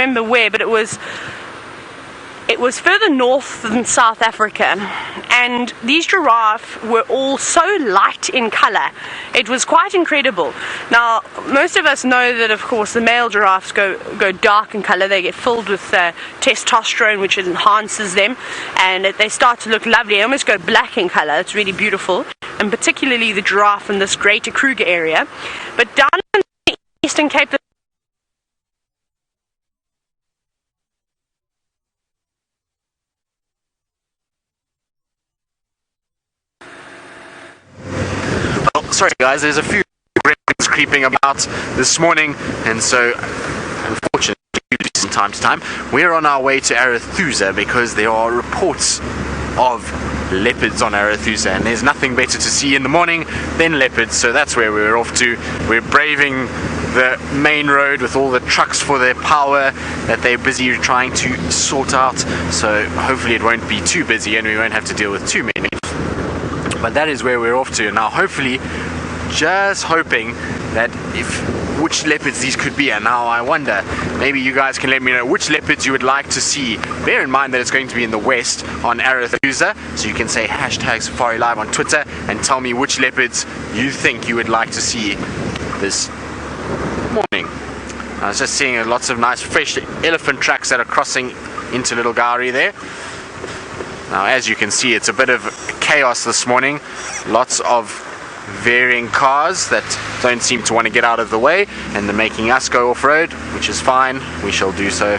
remember where, but it was further north than South Africa, and these giraffe were all so light in color. It was quite incredible. Now, most of us know that, of course, the male giraffes go dark in color. They get filled with testosterone, which enhances them, and they start to look lovely. They almost go black in color. It's really beautiful, and particularly the giraffe in this Greater Kruger area. But down in the Eastern Cape, sorry guys, there's a few gremlins creeping about this morning, and so unfortunately from time to time we're on our way to Arathusa because there are reports of leopards on Arathusa, and there's nothing better to see in the morning than leopards, so that's where we're off to. We're braving the main road with all the trucks for their power that they're busy trying to sort out, so hopefully it won't be too busy and we won't have to deal with too many. But that is where we're off to now. Hopefully, just hoping that which leopards these could be. And now I wonder, maybe you guys can let me know which leopards you would like to see. Bear in mind that it's going to be in the west on Arathusa, so you can say #SafariLive on Twitter and tell me which leopards you think you would like to see this morning. I was just seeing lots of nice fresh elephant tracks that are crossing into Little Gowrie there. Now, as you can see, it's a bit of chaos this morning. Lots of varying cars that don't seem to want to get out of the way, and they're making us go off-road, which is fine. We shall do so.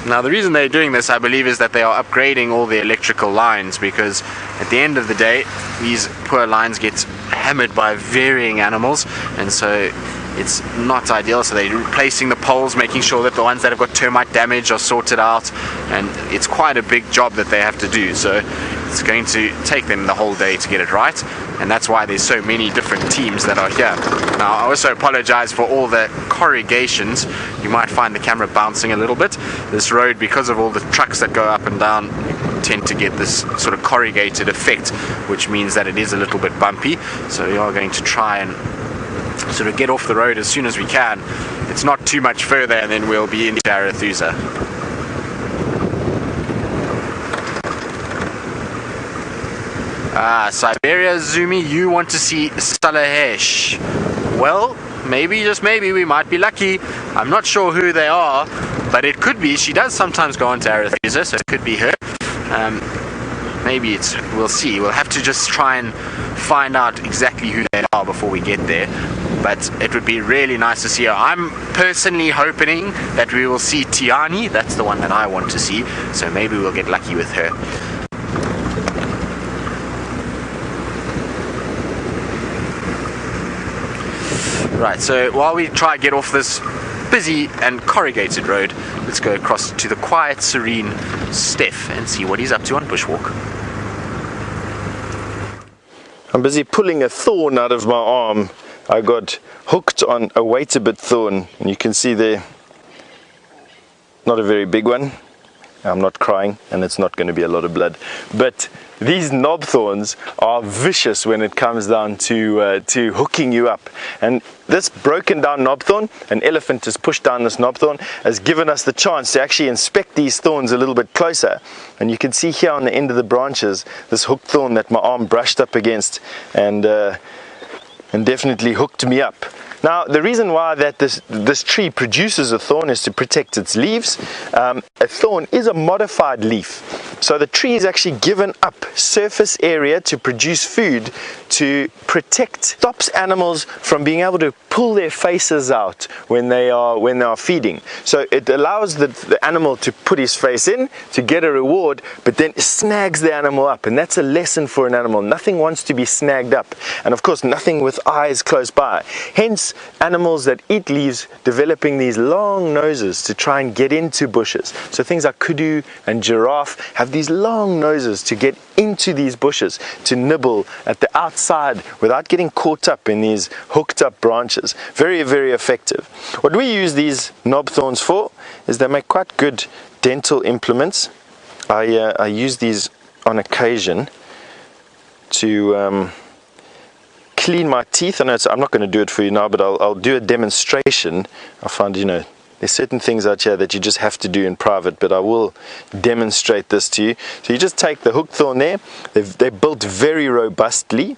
Now, the reason they're doing this, I believe, is that they are upgrading all the electrical lines, because at the end of the day, these poor lines get hammered by varying animals, and so it's not ideal. So they're replacing the poles, making sure that the ones that have got termite damage are sorted out, and it's quite a big job that they have to do, so it's going to take them the whole day to get it right, and that's why there's so many different teams that are here. Now, I also apologize for all the corrugations. You might find the camera bouncing a little bit. This road, because of all the trucks that go up and down, tend to get this sort of corrugated effect, which means that it is a little bit bumpy, so we are going to try and sort of get off the road as soon as we can. It's not too much further and then we'll be into Arathusa. Siberia Zumi, you want to see Salayexe. Well, maybe, just maybe, we might be lucky. I'm not sure who they are, but it could be. She does sometimes go on to Arathusa, so it could be her. Maybe it's, we'll see. We'll have to just try and find out exactly who they are before we get there, but it would be really nice to see her. I'm personally hoping that we will see Tiani. That's the one that I want to see, so maybe we'll get lucky with her. Right, so while we try to get off this busy and corrugated road, let's go across to the quiet, serene Steph and see what he's up to on bushwalk. I'm busy pulling a thorn out of my arm. I got hooked on a wait-a-bit thorn, and you can see there, not a very big one. I'm not crying, and it's not going to be a lot of blood, but these knob thorns are vicious when it comes down to hooking you up. And this broken down knob thorn, an elephant has pushed down this knob thorn, has given us the chance to actually inspect these thorns a little bit closer. And you can see here on the end of the branches this hooked thorn that my arm brushed up against and definitely hooked me up. Now, the reason why that this tree produces a thorn is to protect its leaves. A thorn is a modified leaf. So the tree is actually given up surface area to produce food to protect, stops animals from being able to pull their faces out when they are feeding. So it allows the animal to put his face in to get a reward, but then snags the animal up. And that's a lesson for an animal. Nothing wants to be snagged up. And of course, nothing with eyes close by. Hence, animals that eat leaves developing these long noses to try and get into bushes. So things like kudu and giraffe have these long noses to get into these bushes, to nibble at the outside without getting caught up in these hooked up branches. Very, very effective. What we use these knob thorns for is they make quite good dental implements. I use these on occasion to clean my teeth. I know I'm not going to do it for you now, but I'll do a demonstration. I find, you know, there's certain things out here that you just have to do in private, but I will demonstrate this to you. So you just take the hook thorn there. They're built very robustly.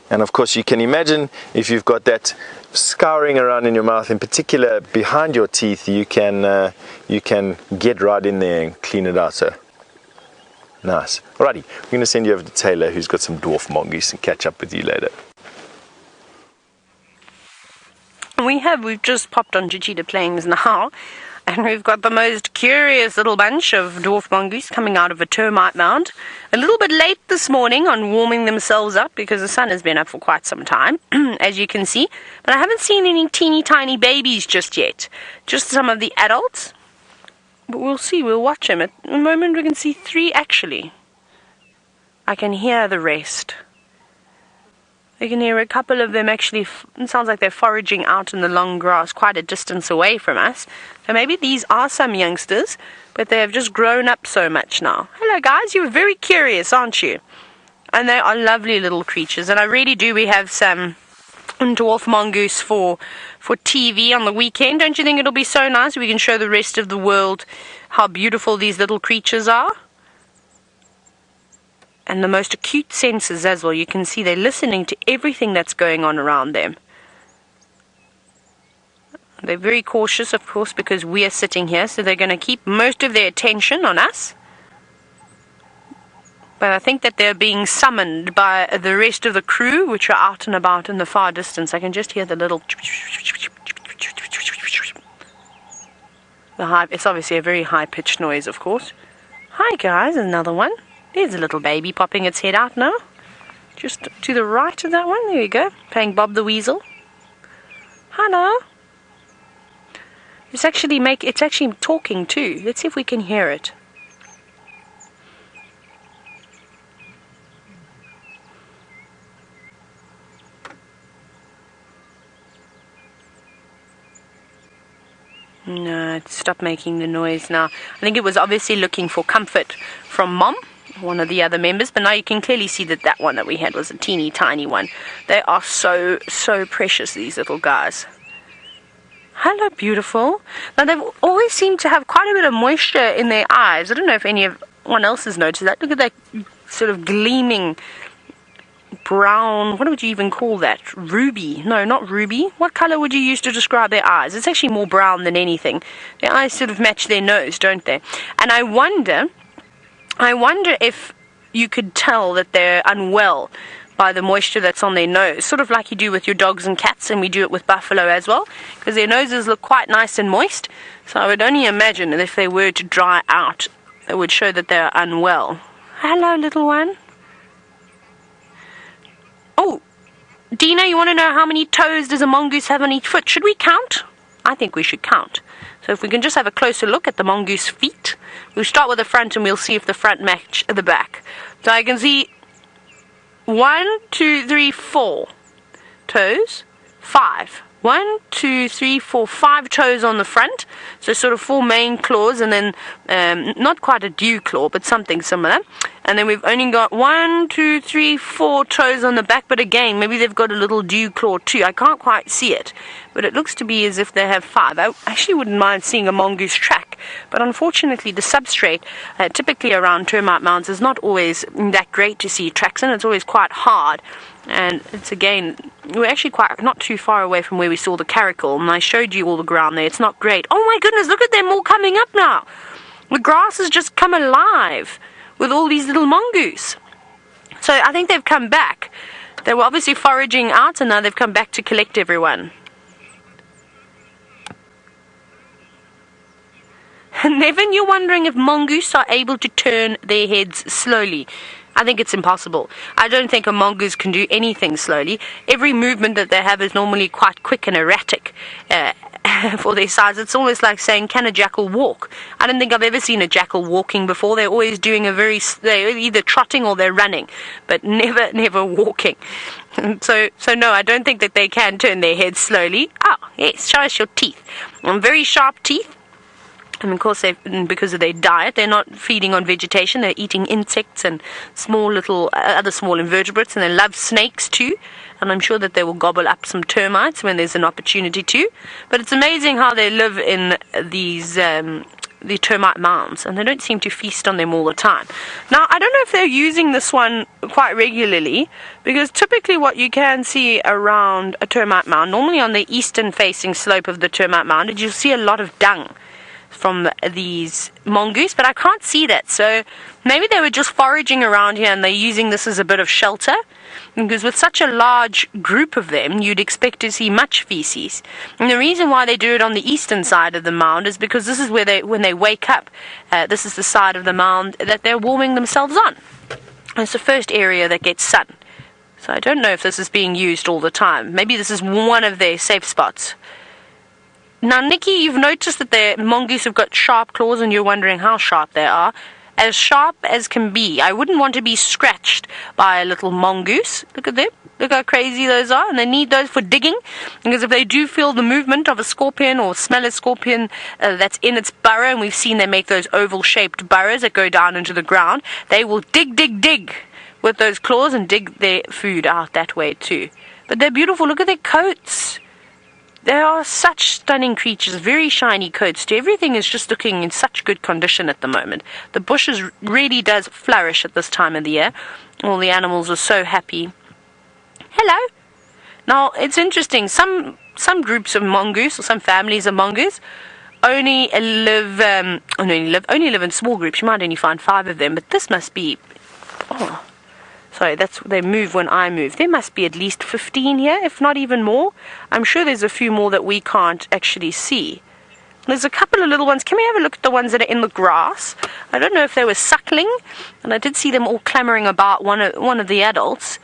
And of course you can imagine if you've got that scouring around in your mouth, in particular behind your teeth, you can get right in there and clean it out. So nice. Alrighty, we're going to send you over to Taylor, who's got some dwarf mongoose, and catch up with you later. We've just popped onto Cheetah Plains now, and we've got the most curious little bunch of dwarf mongoose coming out of a termite mound. A little bit late this morning on warming themselves up because the sun has been up for quite some time, as you can see. But I haven't seen any teeny tiny babies just yet, just some of the adults. But we'll see, we'll watch them. At the moment we can see 3 actually. I can hear the rest. You can hear a couple of them actually, it sounds like they're foraging out in the long grass quite a distance away from us. So maybe these are some youngsters, but they have just grown up so much now. Hello guys, you're very curious, aren't you? And they are lovely little creatures, and I really do. We have some dwarf mongoose for TV on the weekend. Don't you think it'll be so nice? We can show the rest of the world how beautiful these little creatures are. And the most acute senses as well. You can see they're listening to everything that's going on around them. They're very cautious, of course, because we are sitting here, so they're going to keep most of their attention on us. But I think that they're being summoned by the rest of the crew, which are out and about in the far distance. I can just hear the little... It's obviously a very high-pitched noise, of course. Hi guys, another one. There's a little baby popping its head out now. Just to the right of that one. There you go. Playing Bob the Weasel. Hello. It's actually talking too. Let's see if we can hear it. No, it stopped making the noise now. I think it was obviously looking for comfort from Mom, one of the other members, but now you can clearly see that that one that we had was a teeny tiny one. They are so precious, these little guys. Hello, beautiful. Now they've always seemed to have quite a bit of moisture in their eyes. I don't know if anyone else has noticed that. Look at that sort of gleaming brown, what would you even call that? Ruby. No, not ruby. What color would you use to describe their eyes? It's actually more brown than anything. Their eyes sort of match their nose, don't they? And I wonder if you could tell that they're unwell by the moisture that's on their nose, sort of like you do with your dogs and cats, and we do it with buffalo as well, because their noses look quite nice and moist. So I would only imagine that if they were to dry out, it would show that they're unwell. Hello, little one. Oh, Dina, you want to know how many toes does a mongoose have on each foot? Should we count? I think we should count. So if we can just have a closer look at the mongoose feet. We'll start with the front and we'll see if the front match the back. So I can see 1, 2, 3, 4 toes, 5. 1, 2, 3, 4, 5 toes on the front. So sort of 4 main claws, and then not quite a dew claw, but something similar. And then we've only got 1, 2, 3, 4 toes on the back, but again, maybe they've got a little dew claw too. I can't quite see it, but it looks to be as if they have 5. I actually wouldn't mind seeing a mongoose track, but unfortunately the substrate, typically around termite mounds, is not always that great to see tracks in. It's always quite hard. And it's again, we're actually quite not too far away from where we saw the caracal, and I showed you all the ground there. It's not great. Oh my goodness, look at them all coming up now. The grass has just come alive with all these little mongoose. So I think they've come back. They were obviously foraging out, and now they've come back to collect everyone. And Nevin, you're wondering if mongoose are able to turn their heads slowly. I think it's impossible. I don't think a mongoose can do anything slowly. Every movement that they have is normally quite quick and erratic for their size. It's almost like saying, can a jackal walk? I don't think I've ever seen a jackal walking before. They're always doing they're either trotting or they're running, but never walking. So no, I don't think that they can turn their heads slowly. Oh, yes, show us your teeth. Very sharp teeth. And of course, because of their diet, they're not feeding on vegetation. They're eating insects and small little other small invertebrates, and they love snakes too. And I'm sure that they will gobble up some termites when there's an opportunity to. But it's amazing how they live in these the termite mounds, and they don't seem to feast on them all the time. Now, I don't know if they're using this one quite regularly, because typically what you can see around a termite mound, normally on the eastern facing slope of the termite mound, is you'll see a lot of dung from these mongoose, but I can't see that. So maybe they were just foraging around here and they're using this as a bit of shelter, because with such a large group of them, you'd expect to see much feces. And the reason why they do it on the eastern side of the mound is because this is where when they wake up, this is the side of the mound that they're warming themselves on. And it's the first area that gets sun. So I don't know if this is being used all the time. Maybe this is one of their safe spots. Now, Nikki, you've noticed that the mongoose have got sharp claws, and you're wondering how sharp they are. As sharp as can be. I wouldn't want to be scratched by a little mongoose. Look at them. Look how crazy those are. And they need those for digging, because if they do feel the movement of a scorpion or smell a scorpion that's in its burrow, and we've seen they make those oval-shaped burrows that go down into the ground, they will dig with those claws and dig their food out that way too. But they're beautiful. Look at their coats. They are such stunning creatures, very shiny coats too. Everything is just looking in such good condition at the moment. The bushes really does flourish at this time of the year. All the animals are so happy. Hello. Now, it's interesting. Some groups of mongoose, or some families of mongoose, only live in small groups. You might only find 5 of them, but this must be... Oh, sorry, they move when I move. There must be at least 15 here, if not even more. I'm sure there's a few more that we can't actually see. There's a couple of little ones. Can we have a look at the ones that are in the grass? I don't know if they were suckling, and I did see them all clamoring about one of the adults.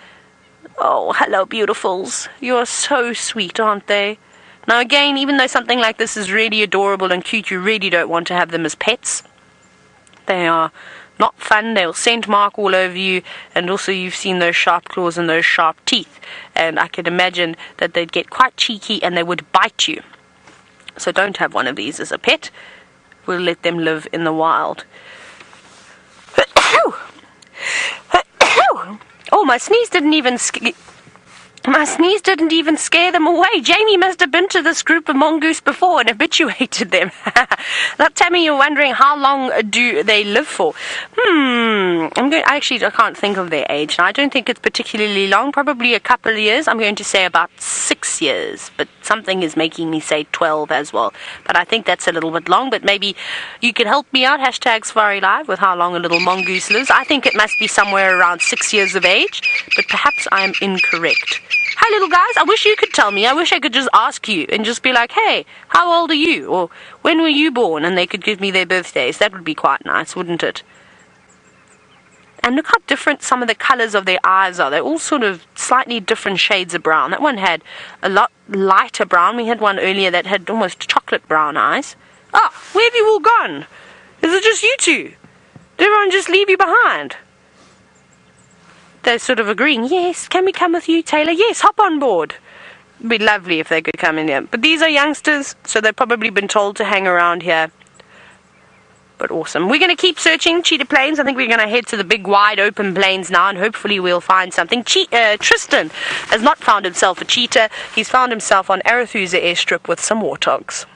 Oh, hello, beautifuls. You're so sweet, aren't they? Now, again, even though something like this is really adorable and cute, you really don't want to have them as pets. They are not fun. They'll scent mark all over you, and also you've seen those sharp claws and those sharp teeth, and I could imagine that they'd get quite cheeky and they would bite you. So don't have one of these as a pet. We'll let them live in the wild. Oh, my sneeze didn't even scare them away. Jamie must have been to this group of mongoose before and habituated them. Now, Tammy, you're wondering how long do they live for? I can't think of their age. I don't think it's particularly long. Probably a couple of years. I'm going to say about 6 years, but something is making me say 12 as well. But I think that's a little bit long. But maybe you can help me out. #SafariLive with how long a little mongoose lives. I think it must be somewhere around 6 years of age, but perhaps I am incorrect. Hi, little guys. I wish you could tell me. I wish I could just ask you and just be like, hey, how old are you? Or when were you born? And they could give me their birthdays. That would be quite nice, wouldn't it? And look how different some of the colors of their eyes are. They're all sort of slightly different shades of brown. That one had a lot lighter brown. We had one earlier that had almost chocolate brown eyes. Ah, where have you all gone? Is it just you two? Did everyone just leave you behind? They're sort of agreeing, yes, can we come with you, Taylor? Yes, hop on board. It'd be lovely if they could come in here. But these are youngsters, so they've probably been told to hang around here. But awesome. We're going to keep searching Cheetah Plains. I think we're going to head to the big wide open plains now, and hopefully we'll find something. Tristan has not found himself a cheetah. He's found himself on Arathusa airstrip with some warthogs.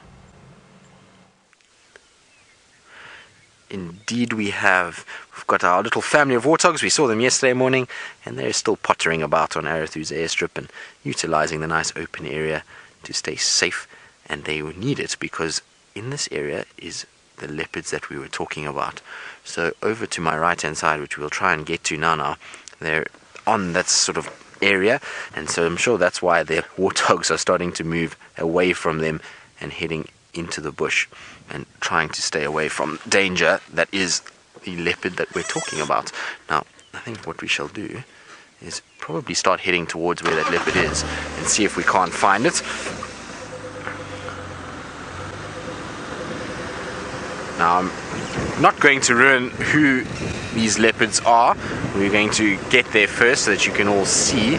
Indeed we have. We've got our little family of warthogs. We saw them yesterday morning, and they're still pottering about on Arathusa airstrip and utilizing the nice open area to stay safe. And they need it because in this area is the leopards that we were talking about. So over to my right hand side, which we'll try and get to now, they're on that sort of area, and so I'm sure that's why the warthogs are starting to move away from them and heading into the bush and trying to stay away from danger that is the leopard that we're talking about. Now, I think what we shall do is probably start heading towards where that leopard is and see if we can't find it. Now, I'm not going to ruin who these leopards are. We're going to get there first so that you can all see.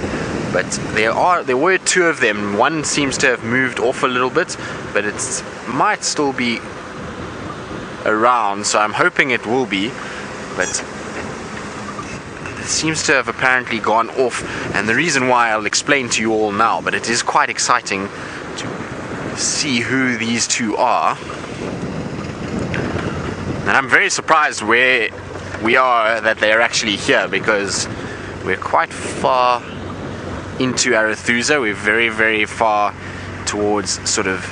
But there were 2 of them. One seems to have moved off a little bit, but it might still be around, so I'm hoping it will be, but it seems to have apparently gone off, and the reason why I'll explain to you all now, but it is quite exciting to see who these two are. And I'm very surprised where we are that they're actually here, because we're quite far into Arathusa. We're very, very far towards sort of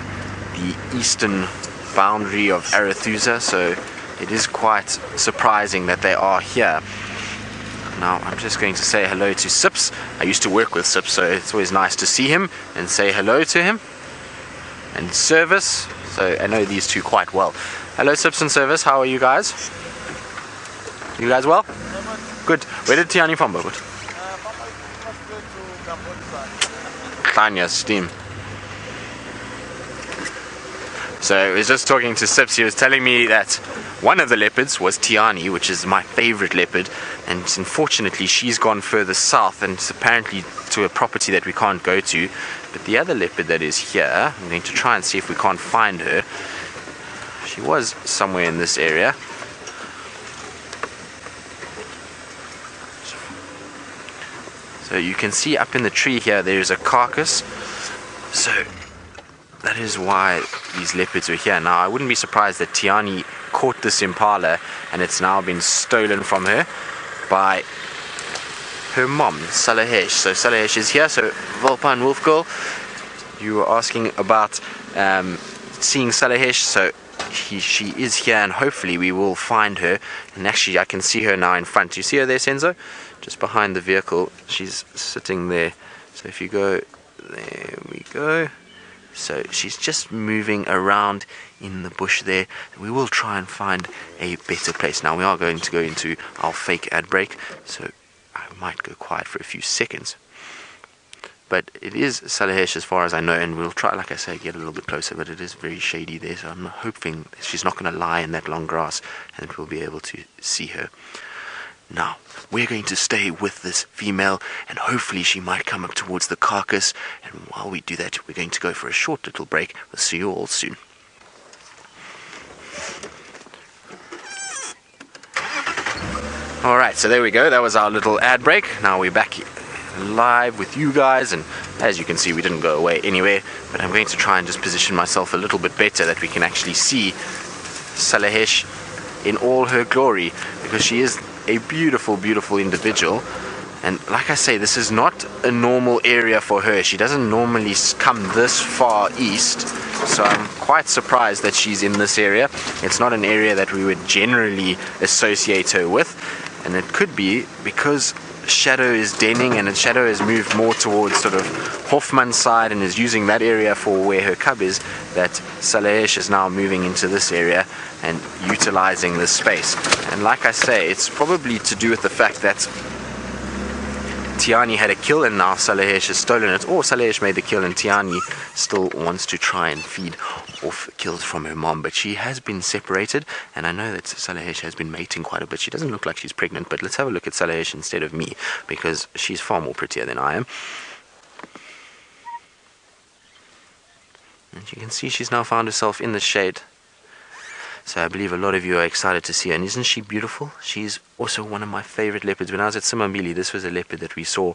the eastern boundary of Arathusa, so it is quite surprising that they are here. Now I'm just going to say hello to Sips. I used to work with Sips, so it's always nice to see him and say hello to him. And Service, so I know these two quite well. Hello Sips and Service, how are you guys? You guys well? Good. Where did Tiani from, Bobot? Klanya Steam. So I was just talking to Sips. He was telling me that one of the leopards was Tiani, which is my favorite leopard, and unfortunately she's gone further south and it's apparently to a property that we can't go to. But the other leopard that is here, I'm going to try and see if we can't find her. She was somewhere in this area. So you can see up in the tree here there is a carcass, so that is why these leopards were here. Now I wouldn't be surprised that Tiani caught this impala and it's now been stolen from her by her mom, Salayexe. So Salayexe is here. So Volpa and Wolf Girl, you were asking about seeing Salayexe. So she is here, and hopefully we will find her. And actually I can see her now in front. Do you see her there, Senzo? Just behind the vehicle, she's sitting there. So if you go, there we go. So she's just moving around in the bush there. We will try and find a better place. Now we are going to go into our fake ad break, so I might go quiet for a few seconds. But it is Salayexe as far as I know, and we'll try, like I say, get a little bit closer, but it is very shady there, so I'm hoping she's not going to lie in that long grass and we'll be able to see her. Now, we're going to stay with this female, and hopefully she might come up towards the carcass, and while we do that, we're going to go for a short little break. We'll see you all soon. Alright, so there we go. That was our little ad break. Now we're back live with you guys, and as you can see, we didn't go away anywhere, but I'm going to try and just position myself a little bit better that we can actually see Salayexe in all her glory, because she is a beautiful, beautiful individual. And like I say, this is not a normal area for her. She doesn't normally come this far east, so I'm quite surprised that she's in this area. It's not an area that we would generally associate her with, and it could be because Shadow is denning, and Shadow has moved more towards sort of Hoffman's side and is using that area for where her cub is, that Salayexe is now moving into this area and utilizing this space. And like I say, it's probably to do with the fact that Tiani had a kill and now Salayexe has stolen it, or Salayexe made the kill and Tiani still wants to try and feed off kills from her mom. But she has been separated, and I know that Salayexe has been mating quite a bit. She doesn't look like she's pregnant, but let's have a look at Salayexe instead of me, because she's far more prettier than I am. And you can see she's now found herself in the shade. So I believe a lot of you are excited to see her. And isn't she beautiful? She's also one of my favorite leopards. When I was at Simambili, this was a leopard that we saw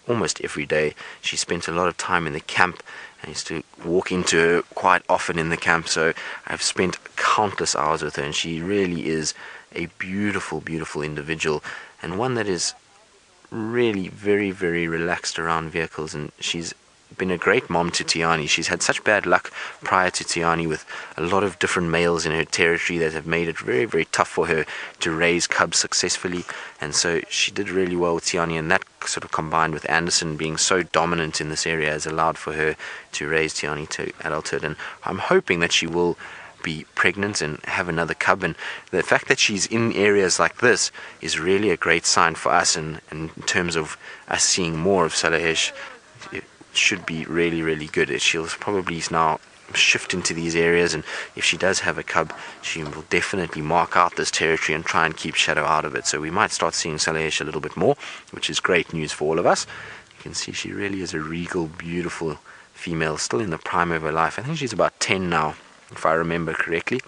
almost every day. She spent a lot of time in the camp. I used to walk into her quite often in the camp. So I've spent countless hours with her. And she really is a beautiful, beautiful individual. And one that is really very, very relaxed around vehicles. And she's been a great mom to Tiani. She's had such bad luck prior to Tiani with a lot of different males in her territory that have made it very, very tough for her to raise cubs successfully, and so she did really well with Tiani, and that sort of combined with Anderson being so dominant in this area has allowed for her to raise Tiani to adulthood. And I'm hoping that she will be pregnant and have another cub, and the fact that she's in areas like this is really a great sign for us, and in terms of us seeing more of Salayexe, should be really, really good. She'll probably now shift into these areas, and if she does have a cub, she will definitely mark out this territory and try and keep Shadow out of it. So we might start seeing Salayexe a little bit more, which is great news for all of us. You can see she really is a regal, beautiful female, still in the prime of her life. I think she's about 10 now, if I remember correctly.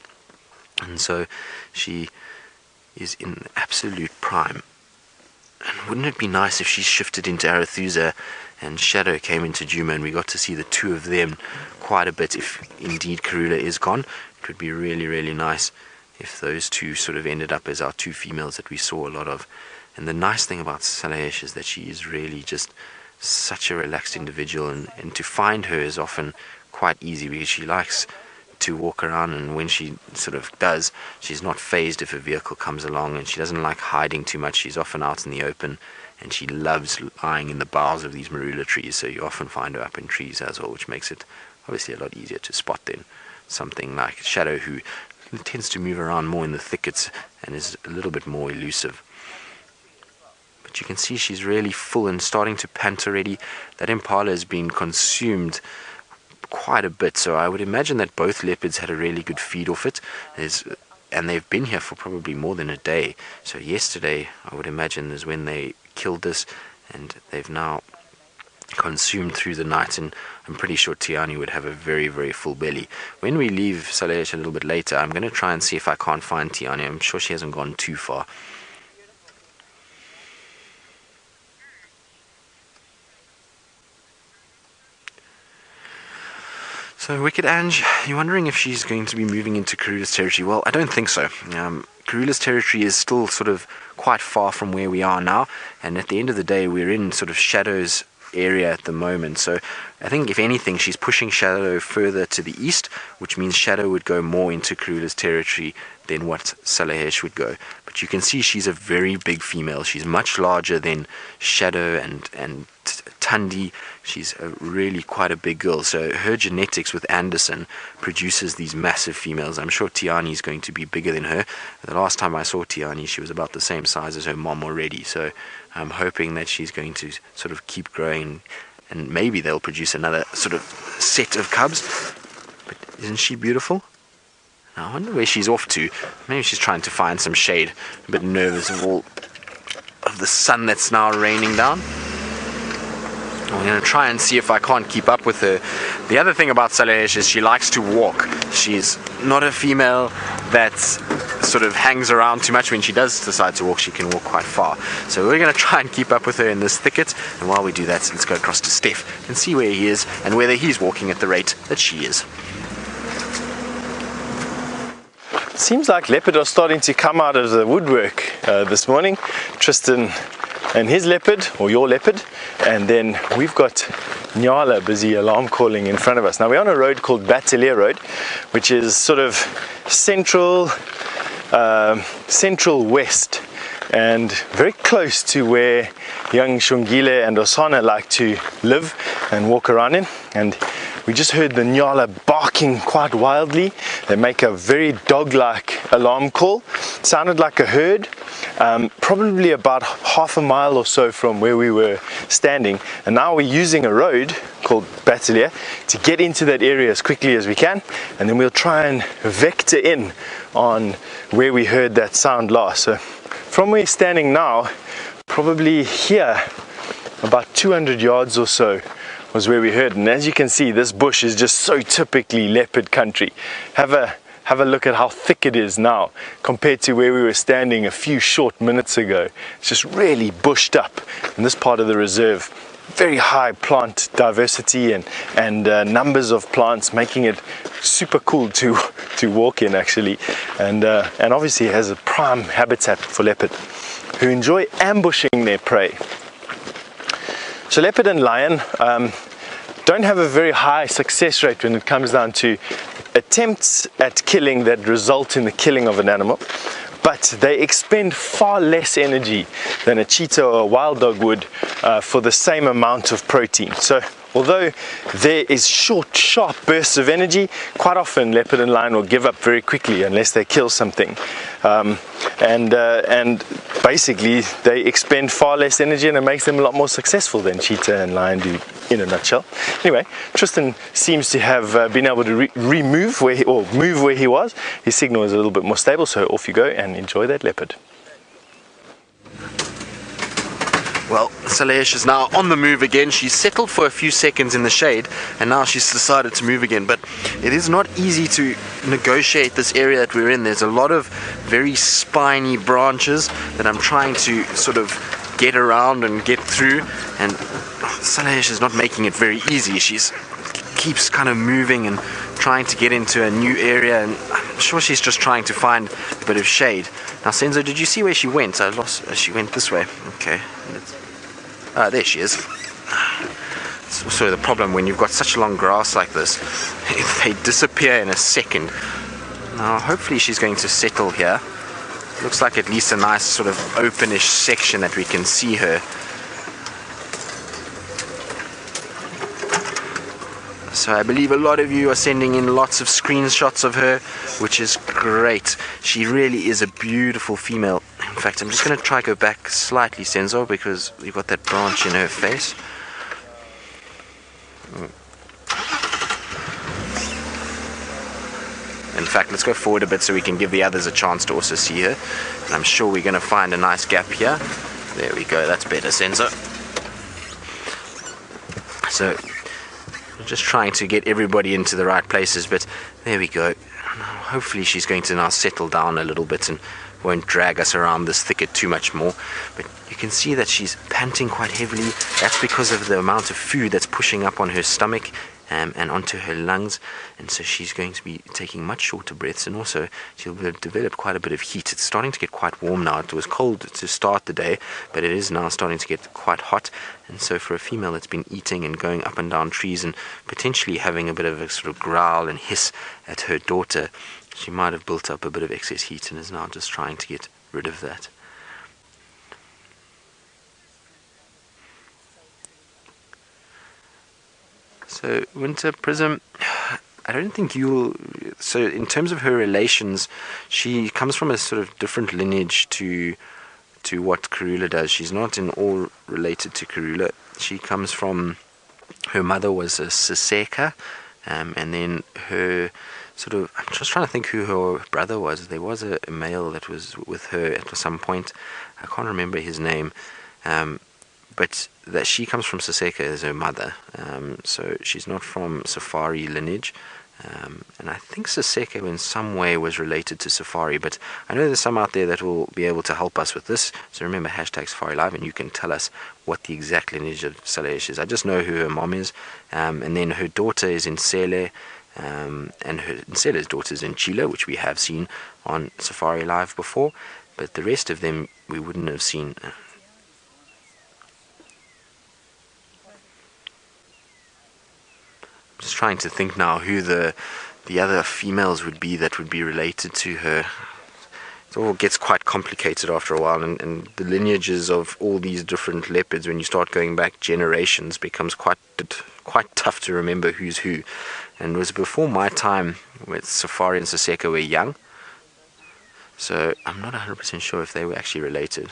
And so she is in absolute prime. And wouldn't it be nice if she shifted into Arathusa and Shadow came into Djuma and we got to see the two of them quite a bit? If indeed Karula is gone, it would be really, really nice if those two sort of ended up as our two females that we saw a lot of. And the nice thing about Salayexe is that she is really just such a relaxed individual, and to find her is often quite easy because she likes to walk around, and when she sort of does, she's not phased if a vehicle comes along, and she doesn't like hiding too much. She's often out in the open, and she loves lying in the boughs of these marula trees, so you often find her up in trees as well, which makes it obviously a lot easier to spot than something like Shadow, who tends to move around more in the thickets and is a little bit more elusive. But you can see she's really full and starting to pant already. That impala has been consumed quite a bit, so I would imagine that both leopards had a really good feed off it, and they've been here for probably more than a day. So yesterday, I would imagine, is when they killed this, and they've now consumed through the night, and I'm pretty sure Tiani would have a very, very full belly. When we leave Salayexe a little bit later, I'm going to try and see if I can't find Tiani. I'm sure she hasn't gone too far. So Wicked Ange, you're wondering if she's going to be moving into Karula's territory. Well, I don't think so. Karula's territory is still sort of quite far from where we are now, and at the end of the day we're in sort of Shadow's area at the moment. So I think if anything, she's pushing Shadow further to the east, which means Shadow would go more into Karula's territory than what Salayexe would go. But you can see she's a very big female. She's much larger than Shadow and Tundi. She's really quite a big girl. So her genetics with Anderson produces these massive females. I'm sure Tiani is going to be bigger than her. The last time I saw Tiani, she was about the same size as her mom already. So I'm hoping that she's going to sort of keep growing, and maybe they'll produce another sort of set of cubs. But isn't she beautiful? Now, I wonder where she's off to. Maybe she's trying to find some shade. A bit nervous of all of the sun that's now raining down. I'm going to try and see if I can't keep up with her. The other thing about Salayexe is she likes to walk. She's not a female that sort of hangs around too much. When she does decide to walk, she can walk quite far. So we're going to try and keep up with her in this thicket. And while we do that, let's go across to Steph and see where he is and whether he's walking at the rate that she is. Seems like leopard are starting to come out of the woodwork this morning. Tristan and his leopard, or your leopard, and then we've got Nyala busy alarm calling in front of us. Now we're on a road called Bateleur Road, which is sort of central west, and very close to where young Shungile and Osana like to live and walk around in. And we just heard the Nyala barking quite wildly. They make a very dog-like alarm call. It sounded like a herd, probably about half a mile or so from where we were standing. And now we're using a road called Bateleur to get into that area as quickly as we can, and then we'll try and vector in on where we heard that sound last. So from where we're standing now, probably here, about 200 yards or so, was where we heard. And as you can see, this bush is just so typically leopard country. Have a look at how thick it is now compared to where we were standing a few short minutes ago. It's just really bushed up in this part of the reserve. Very high plant diversity and numbers of plants, making it super cool to walk in actually, and obviously has a prime habitat for leopard who enjoy ambushing their prey. So leopard and lion don't have a very high success rate when it comes down to attempts at killing that result in the killing of an animal, but they expend far less energy than a cheetah or a wild dog would for the same amount of protein. So although there is short, sharp bursts of energy, quite often leopard and lion will give up very quickly unless they kill something. And basically they expend far less energy, and it makes them a lot more successful than cheetah and lion do, in a nutshell. Anyway, Tristan seems to have been able to move where he was. His signal is a little bit more stable, so off you go and enjoy that leopard. Well, Salayexe is now on the move again. She's settled for a few seconds in the shade, and now she's decided to move again. But it is not easy to negotiate this area that we're in. There's a lot of very spiny branches that I'm trying to sort of get around and get through, and Salayexe is not making it very easy. She's keeps kind of moving and trying to get into a new area, and I'm sure she's just trying to find a bit of shade. Now, Senzo, did you see where she went? She went this way. Okay. There she is. It's also the problem when you've got such long grass like this. They disappear in a second. Now, hopefully she's going to settle here. Looks like at least a nice sort of openish section that we can see her. So I believe a lot of you are sending in lots of screenshots of her, which is great. She really is a beautiful female. In fact, I'm just going to try to go back slightly, Senzo, because you've got that branch in her face. In fact, let's go forward a bit so we can give the others a chance to also see her. And I'm sure we're going to find a nice gap here. There we go, that's better, Senzo. So I'm just trying to get everybody into the right places, but there we go. Hopefully she's going to now settle down a little bit and won't drag us around this thicket too much more. But you can see that she's panting quite heavily. That's because of the amount of food that's pushing up on her stomach and onto her lungs, and so she's going to be taking much shorter breaths, and also she'll develop quite a bit of heat. It's starting to get quite warm now. It was cold to start the day, but it is now starting to get quite hot, and so for a female that's been eating and going up and down trees and potentially having a bit of a sort of growl and hiss at her daughter, she might have built up a bit of excess heat and is now just trying to get rid of that. So, Winter Prism, I don't think you'll... So, in terms of her relations, she comes from a sort of different lineage to what Karula does. She's not in all related to Karula. She comes from... Her mother was a Siseka, and then her sort of... I'm just trying to think who her brother was. There was a male that was with her at some point. I can't remember his name. But that she comes from Siseka as her mother, so she's not from Safari lineage, and I think Siseka in some way was related to Safari, but I know there's some out there that will be able to help us with this, so remember #SafariLive, and you can tell us what the exact lineage of Salayexe is. I just know who her mom is, and then her daughter is in Sele, and Sele's daughter is in Chile, which we have seen on Safari Live before, but the rest of them we wouldn't have seen. Just trying to think now who the other females would be that would be related to her. It all gets quite complicated after a while, and the lineages of all these different leopards, when you start going back generations, becomes quite tough to remember who's who. And it was before my time with Safari and Siseka were young, so I'm not 100% sure if they were actually related.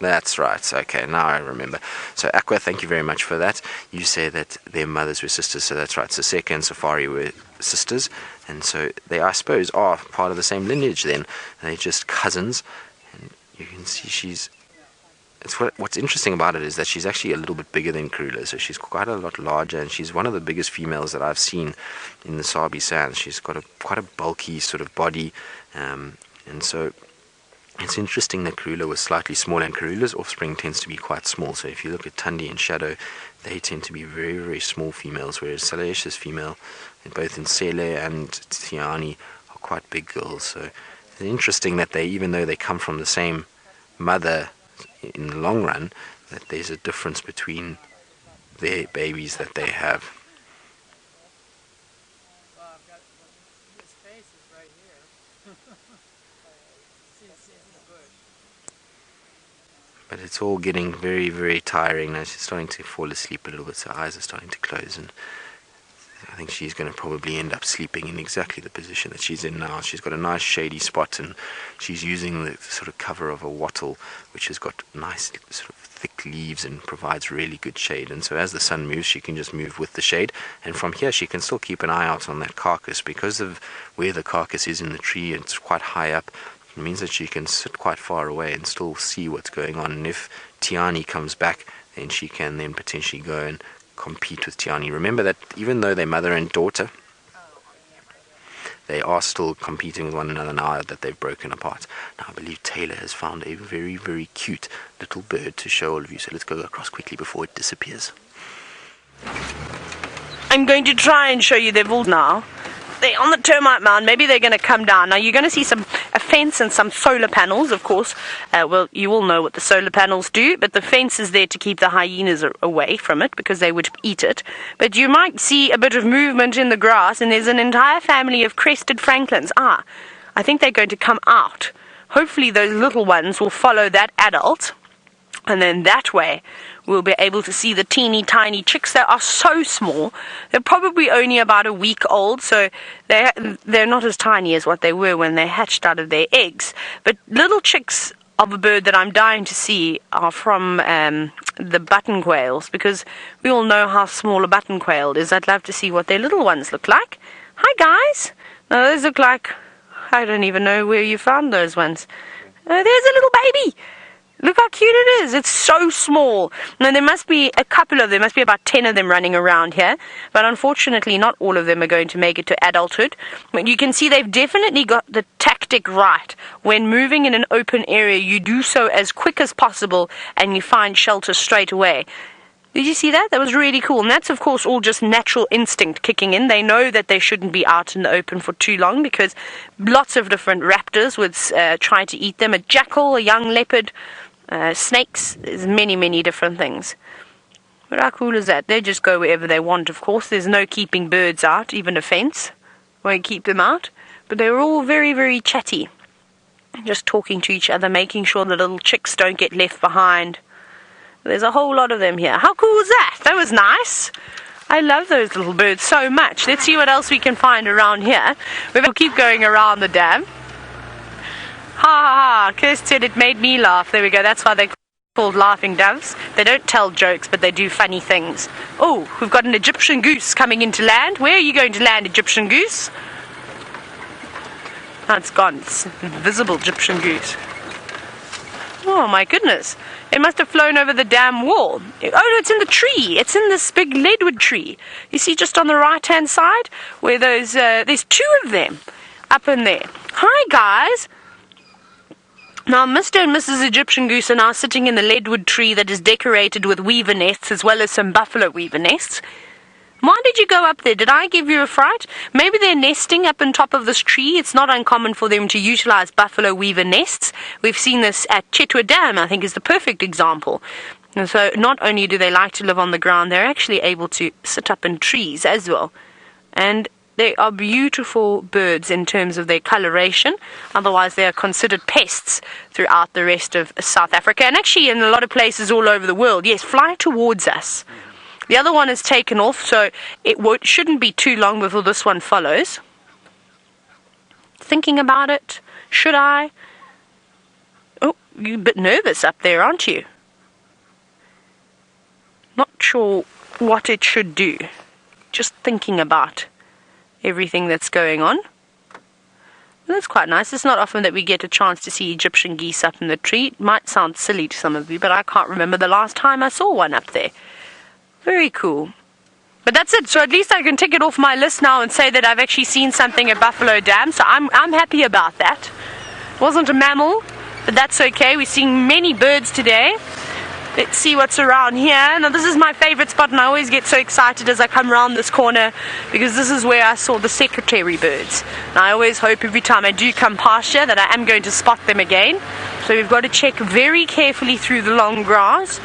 That's right. Okay, now I remember. So Aqua, thank you very much for that. You say that their mothers were sisters, so that's right. Siseka and Safari were sisters, and so they, I suppose, are part of the same lineage then. They're just cousins, and you can see what's interesting about it is that she's actually a little bit bigger than Karula, so she's quite a lot larger, and she's one of the biggest females that I've seen in the Sabi sands. She's got quite a bulky sort of body, and so it's interesting that Karula was slightly smaller, and Karula's offspring tends to be quite small. So if you look at Tundi and Shadow, they tend to be very, very small females, whereas Salayexe's female, both in Sele and Tiani, are quite big girls. So it's interesting that even though they come from the same mother in the long run, that there's a difference between their babies that they have. But it's all getting very, very tiring now. She's starting to fall asleep a little bit, so her eyes are starting to close, and I think she's going to probably end up sleeping in exactly the position that she's in now. She's got a nice shady spot, and she's using the sort of cover of a wattle, which has got nice sort of thick leaves and provides really good shade. And so as the sun moves, she can just move with the shade, and from here she can still keep an eye out on that carcass. Because of where the carcass is in the tree, it's quite high up, It means that she can sit quite far away and still see what's going on. And if Tiani comes back, then she can then potentially go and compete with Tiani. Remember that even though they're mother and daughter, they are still competing with one another now that they've broken apart. Now I believe Taylor has found a very, very cute little bird to show all of you. So let's go across quickly before it disappears. I'm going to try and show you their wool now. They're on the termite mound. Maybe they're going to come down. Now you're going to see a fence and some solar panels, of course. Well, you all know what the solar panels do, but the fence is there to keep the hyenas away from it because they would eat it. But you might see a bit of movement in the grass, and there's an entire family of crested Francolins. I think they're going to come out. Hopefully those little ones will follow that adult, and then that way we'll be able to see the teeny tiny chicks. They are so small. They're probably only about a week old, so they're not as tiny as what they were when they hatched out of their eggs. But little chicks of a bird that I'm dying to see are from the button quails, because we all know how small a button quail is. I'd love to see what their little ones look like. Hi guys! Now those look like, I don't even know where you found those ones. There's a little baby! Look how cute it is. It's so small. Now, there must be a couple of them, must be about 10 of them running around here. But unfortunately, not all of them are going to make it to adulthood. But you can see they've definitely got the tactic right. When moving in an open area, you do so as quick as possible and you find shelter straight away. Did you see that? That was really cool. And that's, of course, all just natural instinct kicking in. They know that they shouldn't be out in the open for too long because lots of different raptors would try to eat them. A jackal, a young leopard, snakes, there's many different things. But how cool is that? They just go wherever they want, of course. There's no keeping birds out, even a fence won't keep them out. But they're all very chatty, just talking to each other, making sure the little chicks don't get left behind. There's a whole lot of them here. How cool was that? That was nice. I love those little birds so much. Let's see what else we can find around here. We'll keep going around the dam. Ha ha ha, Kirst said it made me laugh. There we go, that's why they're called laughing doves. They don't tell jokes, but they do funny things. Oh, we've got an Egyptian goose coming into land. Where are you going to land, Egyptian goose? Oh, it's gone. It's an invisible Egyptian goose. Oh my goodness. It must have flown over the dam wall. Oh no, it's in the tree. It's in this big leadwood tree. You see just on the right hand side where those, there's two of them up in there. Hi guys. Now, Mr. and Mrs. Egyptian Goose are now sitting in the leadwood tree that is decorated with weaver nests as well as some buffalo weaver nests. Why did you go up there? Did I give you a fright? Maybe they're nesting up on top of this tree. It's not uncommon for them to utilize buffalo weaver nests. We've seen this at Chitwa Dam, I think is the perfect example. And so not only do they like to live on the ground, they're actually able to sit up in trees as well. And they are beautiful birds in terms of their coloration. Otherwise, they are considered pests throughout the rest of South Africa. And actually in a lot of places all over the world. Yes, fly towards us. The other one is taken off, so it shouldn't be too long before this one follows. Thinking about it. Should I? Oh, you're a bit nervous up there, aren't you? Not sure what it should do. Just thinking about everything that's going on. Well, that's quite nice. It's not often that we get a chance to see Egyptian geese up in the tree. It might sound silly to some of you, but I can't remember the last time I saw one up there. Very cool. But that's it. So at least I can tick it off my list now and say that I've actually seen something at Buffalo Dam. So I'm happy about that. It wasn't a mammal, but that's okay. We're seeing many birds today. Let's see what's around here. Now this is my favorite spot, and I always get so excited as I come around this corner because this is where I saw the secretary birds. And I always hope every time I do come past here that I am going to spot them again. So we've got to check very carefully through the long grass.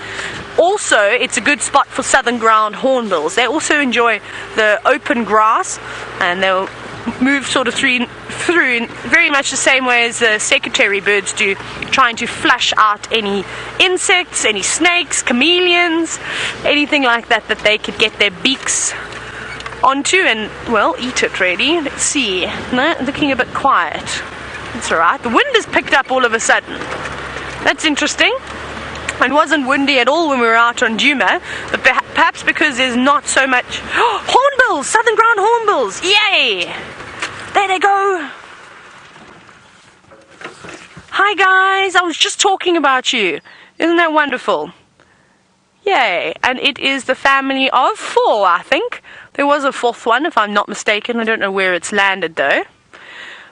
Also, it's a good spot for southern ground hornbills. They also enjoy the open grass, and they'll move sort of through in very much the same way as the secretary birds do, trying to flush out any insects, any snakes, chameleons, anything like that that they could get their beaks onto and, well, eat it really. Let's see. No, looking a bit quiet. That's alright. The wind has picked up all of a sudden. That's interesting. It wasn't windy at all when we were out on Djuma, but perhaps because there's not so much... Hornbills! Southern ground hornbills! Yay! There they go! Hi guys, I was just talking about you. Isn't that wonderful? Yay. And it is the family of 4, I think. There was a 4th one, if I'm not mistaken. I don't know where it's landed though.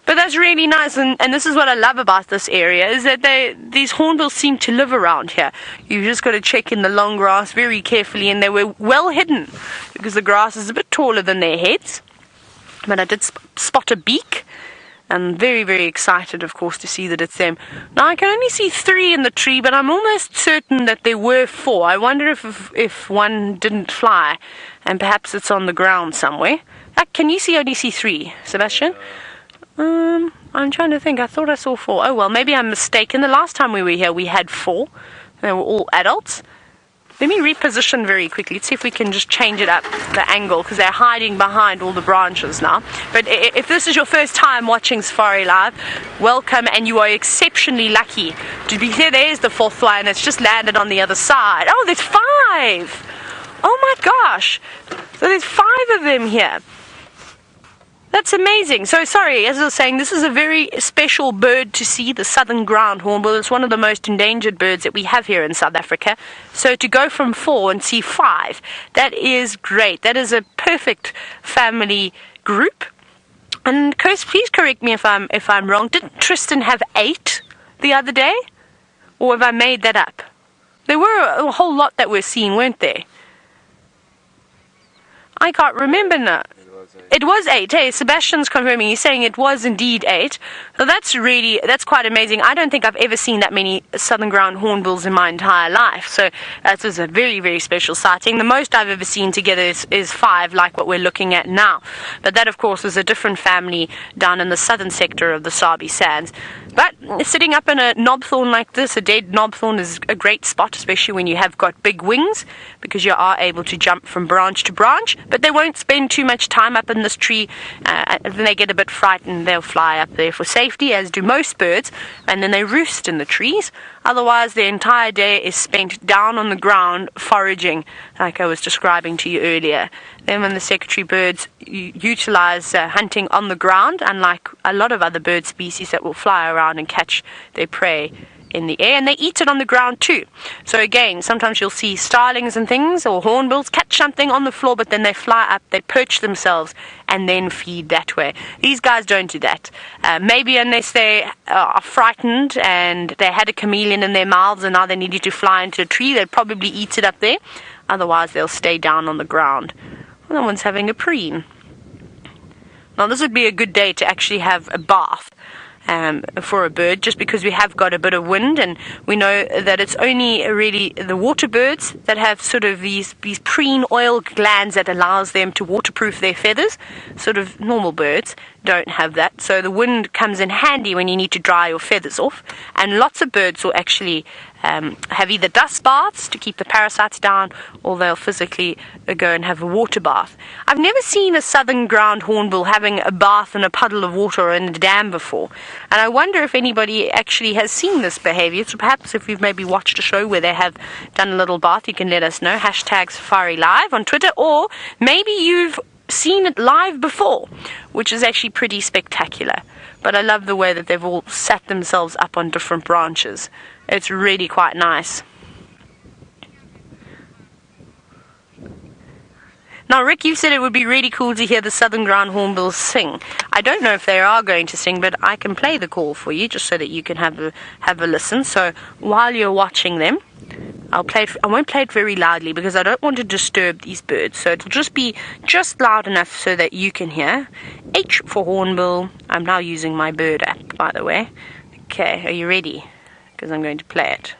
But that's really nice, and this is what I love about this area, is that these hornbills seem to live around here. You've just got to check in the long grass very carefully, and they were well hidden because the grass is a bit taller than their heads. But I did spot a beak. I'm very, very excited, of course, to see that it's them. Now, I can only see 3 in the tree, but I'm almost certain that there were 4. I wonder if one didn't fly, and perhaps it's on the ground somewhere. Can you only see 3, Sebastian? I'm trying to think. I thought I saw 4. Oh, well, maybe I'm mistaken. The last time we were here, we had 4. They were all adults. Let me reposition very quickly. Let's see if we can just change it up, the angle, because they're hiding behind all the branches now. But if this is your first time watching Safari Live, welcome, and you are exceptionally lucky to be here. There's the 4th one. It's just landed on the other side. Oh, there's 5. Oh my gosh. So there's 5 of them here. That's amazing. So sorry, as I was saying, this is a very special bird to see, the southern ground hornbill. It's one of the most endangered birds that we have here in South Africa. So to go from 4 and see 5, that is great. That is a perfect family group. And please correct me if I'm wrong. Didn't Tristan have 8 the other day? Or have I made that up? There were a whole lot that we're seeing, weren't there? I can't remember now. It was 8. Hey, Sebastian's confirming. He's saying it was indeed 8. So that's quite amazing. I don't think I've ever seen that many southern ground hornbills in my entire life. So that was a very, very special sighting. The most I've ever seen together is 5, like what we're looking at now. But that, of course, is a different family down in the southern sector of the Sabi Sands. But sitting up in a knobthorn like this, a dead knobthorn, is a great spot, especially when you have got big wings, because you are able to jump from branch to branch. But they won't spend too much time up in this tree. When they get a bit frightened, they'll fly up there for safety, as do most birds, and then they roost in the trees. Otherwise, their entire day is spent down on the ground foraging, like I was describing to you earlier. Then when the secretary birds utilize hunting on the ground, unlike a lot of other bird species that will fly around and catch their prey in the air, and they eat it on the ground too. So again, sometimes you'll see starlings and things, or hornbills, catch something on the floor, but then they fly up, they perch themselves, and then feed that way. These guys don't do that. Maybe unless they are frightened and they had a chameleon in their mouths and now they needed to fly into a tree, they'd probably eat it up there. Otherwise, they'll stay down on the ground. Well, that one's having a preen. Now, this would be a good day to actually have a bath. For a bird, just because we have got a bit of wind, and we know that it's only really the water birds that have sort of these preen oil glands that allows them to waterproof their feathers. Sort of normal birds don't have that, so the wind comes in handy when you need to dry your feathers off. And lots of birds will actually have either dust baths to keep the parasites down, or they'll physically go and have a water bath. I've never seen a southern ground hornbill having a bath in a puddle of water or in a dam before, and I wonder if anybody actually has seen this behavior. So perhaps if you've maybe watched a show where they have done a little bath, you can let us know. #Safari Live on Twitter, or maybe you've seen it live before, which is actually pretty spectacular. But I love the way that they've all sat themselves up on different branches. It's really quite nice. Now, Rick, you said it would be really cool to hear the southern ground hornbills sing. I don't know if they are going to sing, but I can play the call for you just so that you can have a listen. So while you're watching them, I'll play it. I won't play it very loudly because I don't want to disturb these birds. So it'll just be just loud enough so that you can hear. H for hornbill. I'm now using my bird app, by the way. Okay, are you ready? Because I'm going to play it.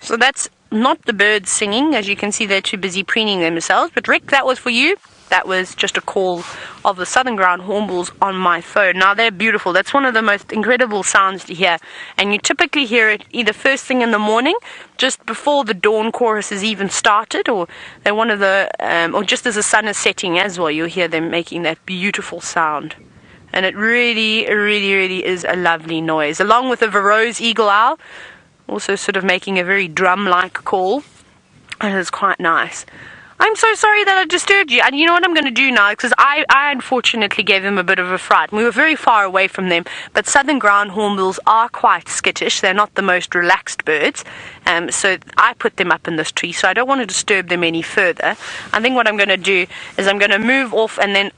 So that's not the birds singing. As you can see, they're too busy preening themselves. But Rick, that was for you. That was just a call of the southern ground hornbills on my phone. Now, they're beautiful. That's one of the most incredible sounds to hear. And you typically hear it either first thing in the morning, just before the dawn chorus is even started, or they're one of the, or just as the sun is setting as well, you'll hear them making that beautiful sound. And it really, really, really is a lovely noise. Along with the Varro's eagle owl, also sort of making a very drum-like call. It is quite nice. I'm so sorry that I disturbed you. And you know what I'm going to do now? Because I unfortunately gave them a bit of a fright. We were very far away from them. But southern ground hornbills are quite skittish. They're not the most relaxed birds. So I put them up in this tree. So I don't want to disturb them any further. I think what I'm going to do is I'm going to move off, and then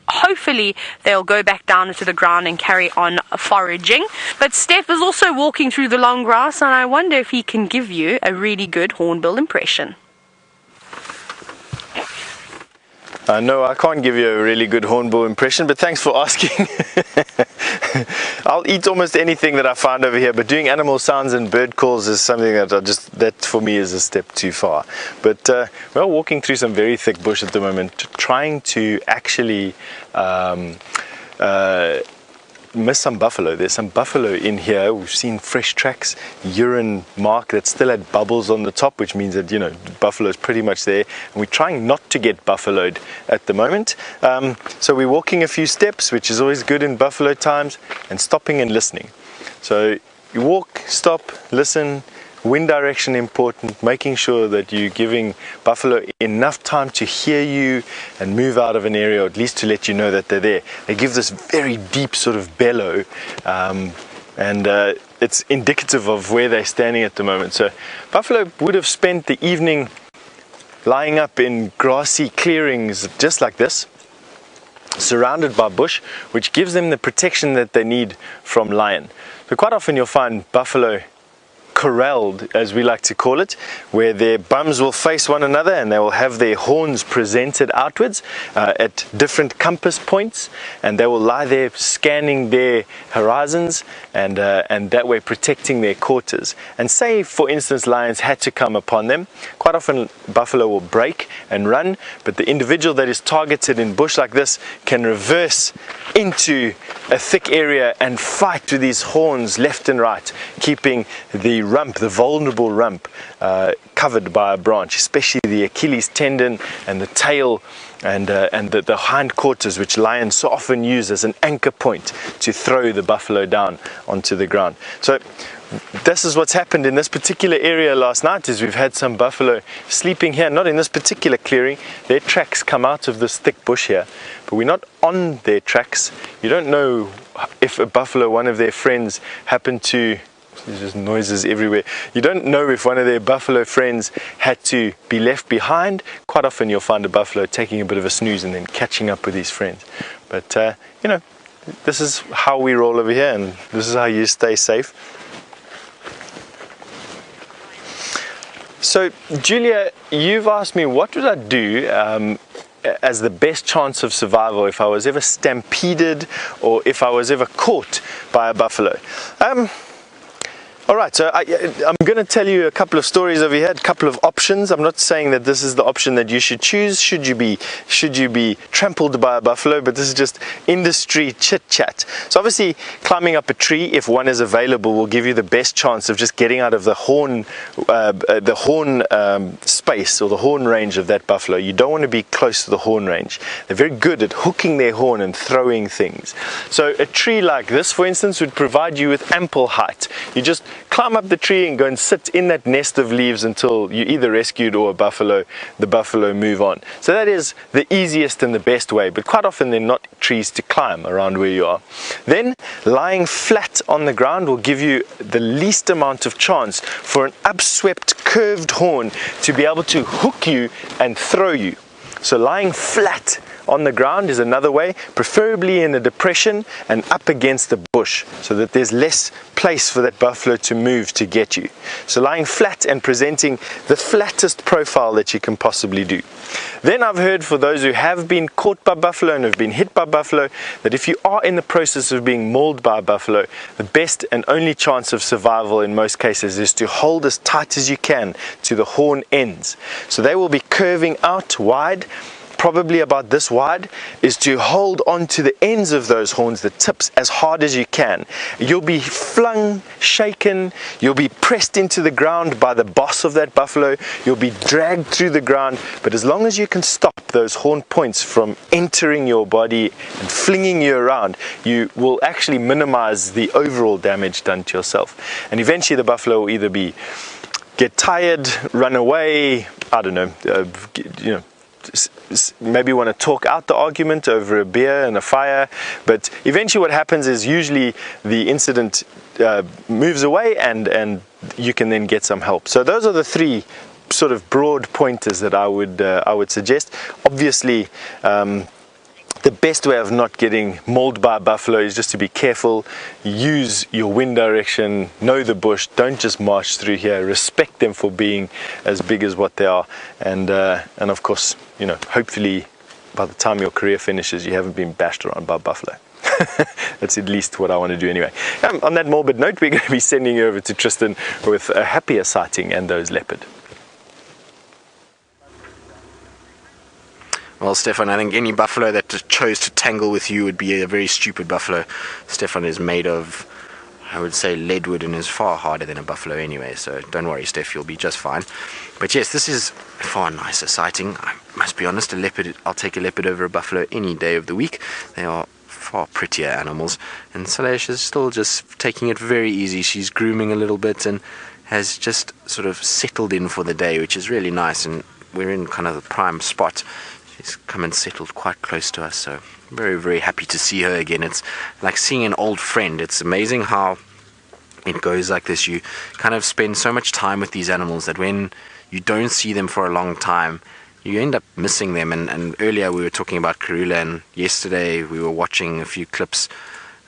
hopefully they'll go back down into the ground and carry on foraging. But Steph is also walking through the long grass, and I wonder if he can give you a really good hornbill impression. No, I can't give you a really good hornbill impression, but thanks for asking. I'll eat almost anything that I find over here, but doing animal sounds and bird calls is something that that for me is a step too far. But we're walking through some very thick bush at the moment, trying to actually miss some buffalo. There's some buffalo in here. We've seen fresh tracks, urine mark that still had bubbles on the top, which means that, you know, buffalo is pretty much there, and we're trying not to get buffaloed at the moment. So we're walking a few steps, which is always good in buffalo times, and stopping and listening. So you walk, stop, listen. Wind direction important, making sure that you're giving buffalo enough time to hear you and move out of an area, or at least to let you know that they're there. They give this very deep sort of bellow, and it's indicative of where they're standing at the moment. So buffalo would have spent the evening lying up in grassy clearings just like this, surrounded by bush, which gives them the protection that they need from lion. So quite often you'll find buffalo corralled, as we like to call it, where their bums will face one another and they will have their horns presented outwards at different compass points, and they will lie there scanning their horizons and that way protecting their quarters. And say, for instance, lions had to come upon them, quite often buffalo will break and run, but the individual that is targeted in bush like this can reverse into a thick area and fight with these horns left and right, keeping the rump, the vulnerable rump, covered by a branch, especially the Achilles tendon and the tail and the hind quarters, which lions so often use as an anchor point to throw the buffalo down onto the ground. So this is what's happened in this particular area last night, is we've had some buffalo sleeping here, not in this particular clearing. Their tracks come out of this thick bush here, but we're not on their tracks. You don't know if a buffalo, one of their friends, happened to, there's just noises everywhere. You don't know if one of their buffalo friends had to be left behind. Quite often you'll find a buffalo taking a bit of a snooze and then catching up with his friends. But you know, this is how we roll over here, and this is how you stay safe. So Julia, you've asked me what would I do as the best chance of survival if I was ever stampeded or if I was ever caught by a buffalo. Alright, so I'm going to tell you a couple of stories over here, a couple of options. I'm not saying that this is the option that you should choose should you be trampled by a buffalo, but this is just industry chit chat. So obviously climbing up a tree, if one is available, will give you the best chance of just getting out of the horn space or the horn range of that buffalo. You don't want to be close to the horn range. They're very good at hooking their horn and throwing things. So a tree like this, for instance, would provide you with ample height. You just climb up the tree and go and sit in that nest of leaves until you either rescued or the buffalo move on. So that is the easiest and the best way, but quite often they're not trees to climb around where you are. Then lying flat on the ground will give you the least amount of chance for an upswept curved horn to be able to hook you and throw you. So lying flat on the ground is another way, preferably in a depression and up against the bush, so that there's less place for that buffalo to move to get you. So lying flat and presenting the flattest profile that you can possibly do. Then I've heard, for those who have been caught by buffalo and have been hit by buffalo, that if you are in the process of being mauled by a buffalo, the best and only chance of survival in most cases is to hold as tight as you can to the horn ends. So they will be curving out wide, probably about this wide, is to hold on to the ends of those horns, the tips, as hard as you can. You'll be flung, shaken, you'll be pressed into the ground by the boss of that buffalo, you'll be dragged through the ground, but as long as you can stop those horn points from entering your body and flinging you around, you will actually minimize the overall damage done to yourself. And eventually the buffalo will either get tired, run away, I don't know, maybe want to talk out the argument over a beer and a fire, but eventually what happens is usually the incident moves away and you can then get some help. So those are the three sort of broad pointers that I would suggest. Obviously, the best way of not getting mauled by a buffalo is just to be careful, use your wind direction, know the bush, don't just march through here, respect them for being as big as what they are, and of course, you know, hopefully by the time your career finishes you haven't been bashed around by buffalo. That's at least what I want to do anyway. On that morbid note, we're going to be sending you over to Tristan with a happier sighting and those leopard. Well, Stefan, I think any buffalo that chose to tangle with you would be a very stupid buffalo. Stefan is made of, I would say, leadwood, and is far harder than a buffalo anyway, so don't worry, Steph, you'll be just fine. But yes, this is a far nicer sighting. I must be honest, a leopard, I'll take a leopard over a buffalo any day of the week. They are far prettier animals, and Salayexe is still just taking it very easy. She's grooming a little bit and has just sort of settled in for the day, which is really nice, and we're in kind of the prime spot. She's come and settled quite close to us, so very, very happy to see her again. It's like seeing an old friend. It's amazing how it goes like this. You kind of spend so much time with these animals that when you don't see them for a long time, you end up missing them. And earlier we were talking about Karula, and yesterday we were watching a few clips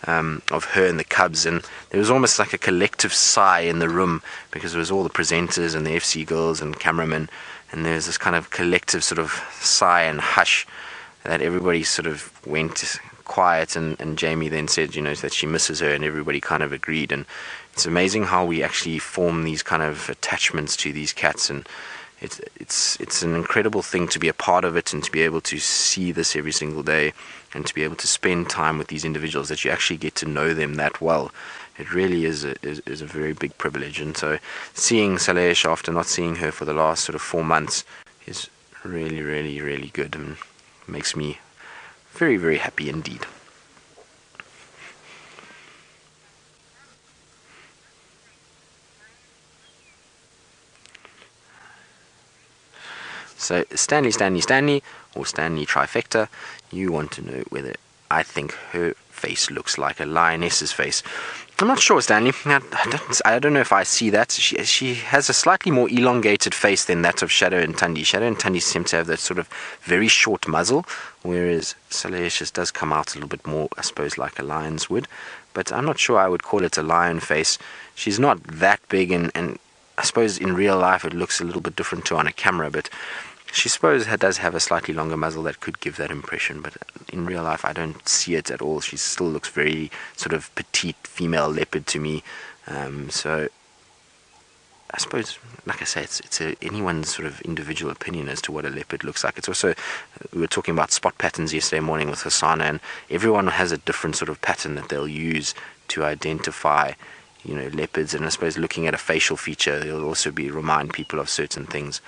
of her and the cubs, and there was almost like a collective sigh in the room, because it was all the presenters and the FC girls and cameramen, and there's this kind of collective sort of sigh and hush that everybody sort of went quiet, and Jamie then said, you know, that she misses her, and everybody kind of agreed. And it's amazing how we actually form these kind of attachments to these cats, and it's an incredible thing to be a part of it, and to be able to see this every single day, and to be able to spend time with these individuals, that you actually get to know them that well. It really is a very big privilege. And so seeing Salayexe after not seeing her for the last sort of 4 months is really, really, really good, and makes me very, very happy indeed. So Stanley, or Stanley trifecta, you want to know whether I think her face looks like a lioness's face. I'm not sure, Stanley. I don't know if I see that. She has a slightly more elongated face than that of Shadow and Tundi. Shadow and Tundi seem to have that sort of very short muzzle, whereas Salayexe does come out a little bit more, I suppose, like a lion's would. But I'm not sure I would call it a lion face. She's not that big, and I suppose in real life it looks a little bit different to on a camera, but she does have a slightly longer muzzle that could give that impression, but in real life I don't see it at all. She still looks very sort of petite female leopard to me. So I suppose, like I say, it's anyone's sort of individual opinion as to what a leopard looks like. It's also, we were talking about spot patterns yesterday morning with Hasana, and everyone has a different sort of pattern that they'll use to identify, you know, leopards. And I suppose looking at a facial feature, it'll also remind people of certain things.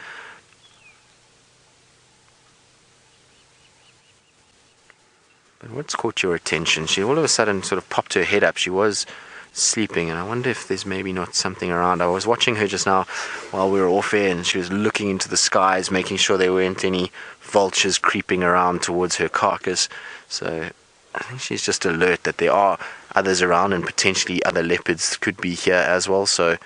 But what's caught your attention? She all of a sudden sort of popped her head up. She was sleeping, and I wonder if there's maybe not something around. I was watching her just now while we were off air, and she was looking into the skies, making sure there weren't any vultures creeping around towards her carcass. So I think she's just alert that there are others around, and potentially other leopards could be here as well. So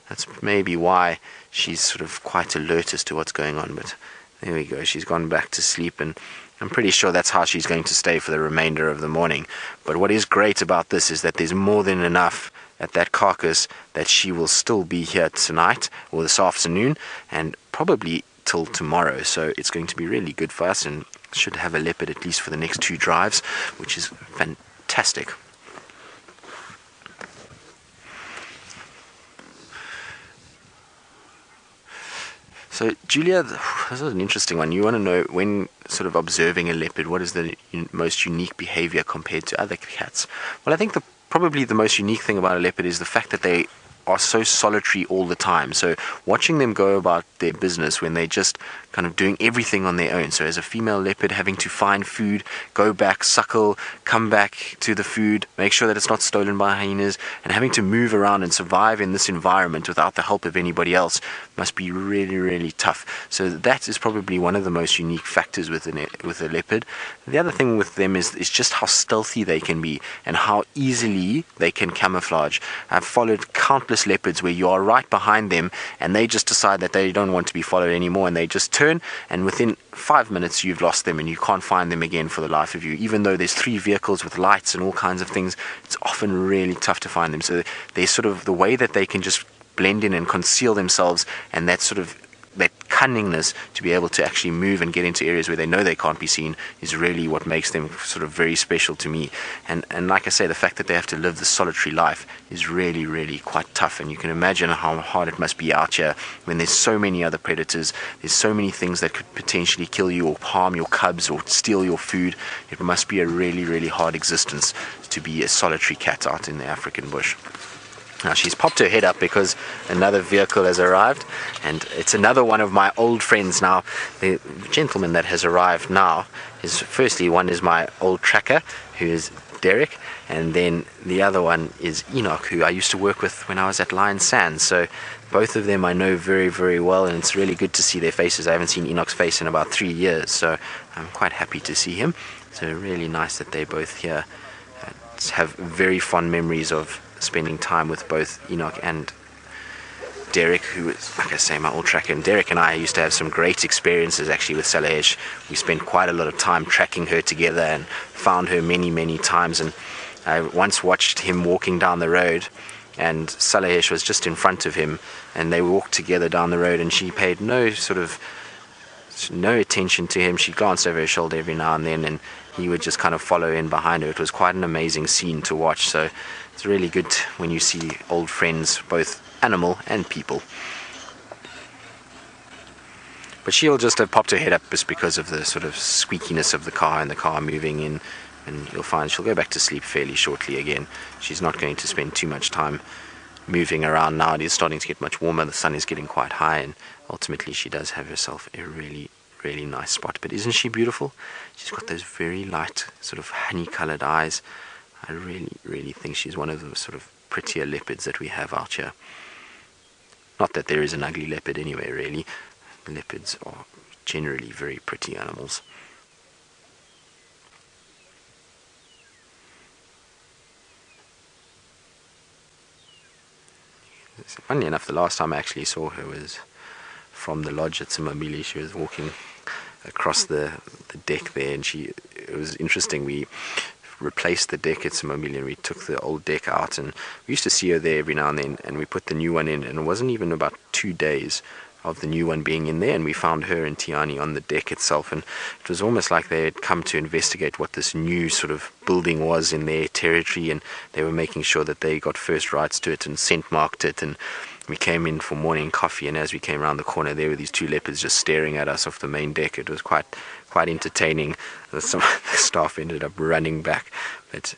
that's maybe why she's sort of quite alert as to what's going on. But there we go, she's gone back to sleep, and I'm pretty sure that's how she's going to stay for the remainder of the morning. But what is great about this is that there's more than enough at that carcass that she will still be here tonight or this afternoon and probably till tomorrow. So it's going to be really good for us, and should have a leopard at least for the next 2 drives, which is fantastic. So Julia, this is an interesting one. You want to know, when sort of observing a leopard, what is the most unique behavior compared to other cats? Well, I think probably the most unique thing about a leopard is the fact that they are so solitary all the time. So watching them go about their business when they're just kind of doing everything on their own. So as a female leopard, having to find food, go back, suckle, come back to the food, make sure that it's not stolen by hyenas, and having to move around and survive in this environment without the help of anybody else must be really, really tough. So that is probably one of the most unique factors with a leopard. The other thing with them is just how stealthy they can be and how easily they can camouflage. I've followed countless leopards where you are right behind them and they just decide that they don't want to be followed anymore, and they just turn, and within 5 minutes you've lost them and you can't find them again for the life of you. Even though there's 3 vehicles with lights and all kinds of things, it's often really tough to find them. So there's sort of the way that they can just blend in and conceal themselves, and that sort of that cunningness to be able to actually move and get into areas where they know they can't be seen is really what makes them sort of very special to me. And like I say, the fact that they have to live this solitary life is really, really quite tough. And you can imagine how hard it must be out here when there's so many other predators, there's so many things that could potentially kill you or harm your cubs or steal your food. It must be a really, really hard existence to be a solitary cat out in the African bush. Now she's popped her head up because another vehicle has arrived, and it's another one of my old friends. Now the gentleman that has arrived now is, firstly, one is my old tracker, who is Derek, and then the other one is Enoch, who I used to work with when I was at Lion Sands. So both of them I know very, very well, and it's really good to see their faces. I haven't seen Enoch's face in about 3 years, so I'm quite happy to see him. So really nice that they're both here. Have very fond memories of spending time with both Enoch and Derek, who is, like I say, my old tracker. And Derek and I used to have some great experiences actually with Salayexe. We spent quite a lot of time tracking her together and found her many, many times. And I once watched him walking down the road, and Salayexe was just in front of him, and they walked together down the road, and she paid no attention to him. She glanced over her shoulder every now and then, and he would just kind of follow in behind her. It was quite an amazing scene to watch. So it's really good when you see old friends, both animal and people. But she'll just have popped her head up just because of the sort of squeakiness of the car and the car moving in, and you'll find she'll go back to sleep fairly shortly again. She's not going to spend too much time moving around now. It is starting to get much warmer, the sun is getting quite high, and ultimately she does have herself a really, really nice spot. But isn't she beautiful? She's got those very light sort of honey colored eyes. I really, really think she's one of the sort of prettier leopards that we have out here. Not that there is an ugly leopard anyway, really. Leopards are generally very pretty animals. Funnily enough, the last time I actually saw her was from the lodge at Sabi. She was walking across the deck there, and it was interesting. We replaced the deck at Sabi, and we took the old deck out, and we used to see her there every now and then, and we put the new one in, and it wasn't even about 2 days of the new one being in there, and we found her and Tiani on the deck itself, and it was almost like they had come to investigate what this new sort of building was in their territory, and they were making sure that they got first rights to it and scent marked it. And we came in for morning coffee, and as we came around the corner, there were these 2 leopards just staring at us off the main deck. It was quite entertaining. Some of the staff ended up running back, but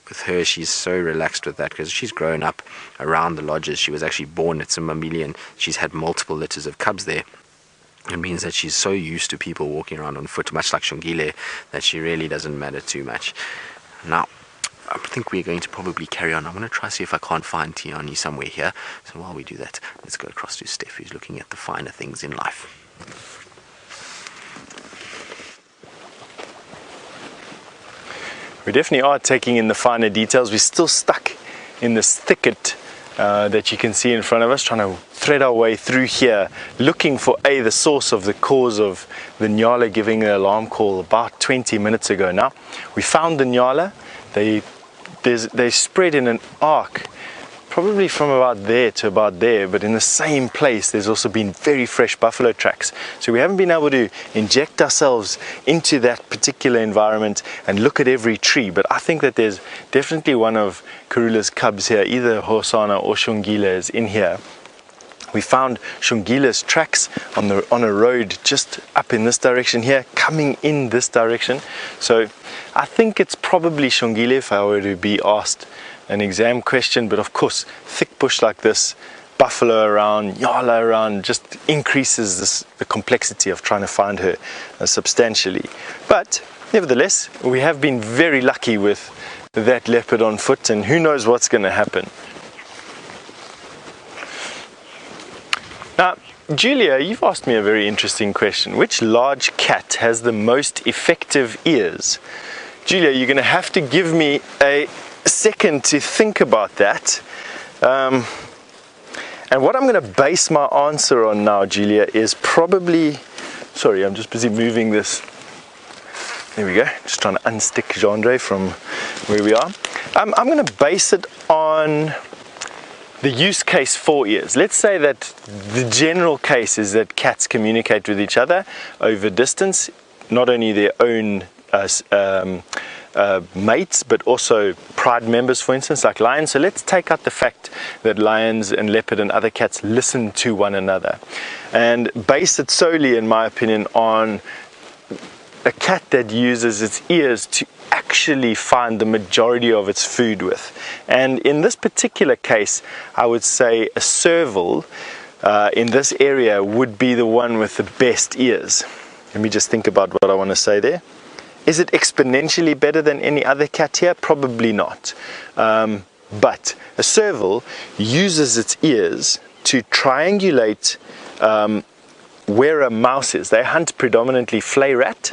with her, she's so relaxed with that because she's grown up around the lodges. She was actually born at Sabi, and she's had multiple litters of cubs there. It means that she's so used to people walking around on foot, much like Shongile, that she really doesn't matter too much. Now, I think we're going to probably carry on. I'm going to try to see if I can't find Tiani somewhere here. So while we do that, let's go across to Steph, who's looking at the finer things in life. We definitely are taking in the finer details. We're still stuck in this thicket that you can see in front of us, trying to thread our way through here, looking for the source of the cause of the Nyala giving the alarm call about 20 minutes ago now. We found the Nyala. They spread in an arc, probably from about there to about there, but in the same place there's also been very fresh buffalo tracks. So we haven't been able to inject ourselves into that particular environment and look at every tree, but I think that there's definitely one of Karula's cubs here, either Hosana or Shungila is in here. We found Shungila's tracks on a road just up in this direction here, coming in this direction. So I think it's probably Shungila if I were to be asked an exam question, but of course thick bush like this, buffalo around, Nyala around, just increases the complexity of trying to find her substantially. But nevertheless, we have been very lucky with that leopard on foot, and who knows what's going to happen. Now, Julia, you've asked me a very interesting question. Which large cat has the most effective ears? Julia, you're going to have to give me a second to think about that. And what I'm going to base my answer on now, Julia, is probably... Sorry, I'm just busy moving this. There we go. Just trying to unstick Jandre from where we are. I'm going to base it on the use case for ears. Let's say that the general case is that cats communicate with each other over distance, not only their own mates, but also pride members, for instance, like lions. So let's take out the fact that lions and leopard and other cats listen to one another, and base it solely, in my opinion, on a cat that uses its ears to actually find the majority of its food with. And in this particular case, I would say a serval in this area would be the one with the best ears. Let me just think about what I want to say there. Is it exponentially better than any other cat here? Probably not. But a serval uses its ears to triangulate where a mouse is. They hunt predominantly flay rat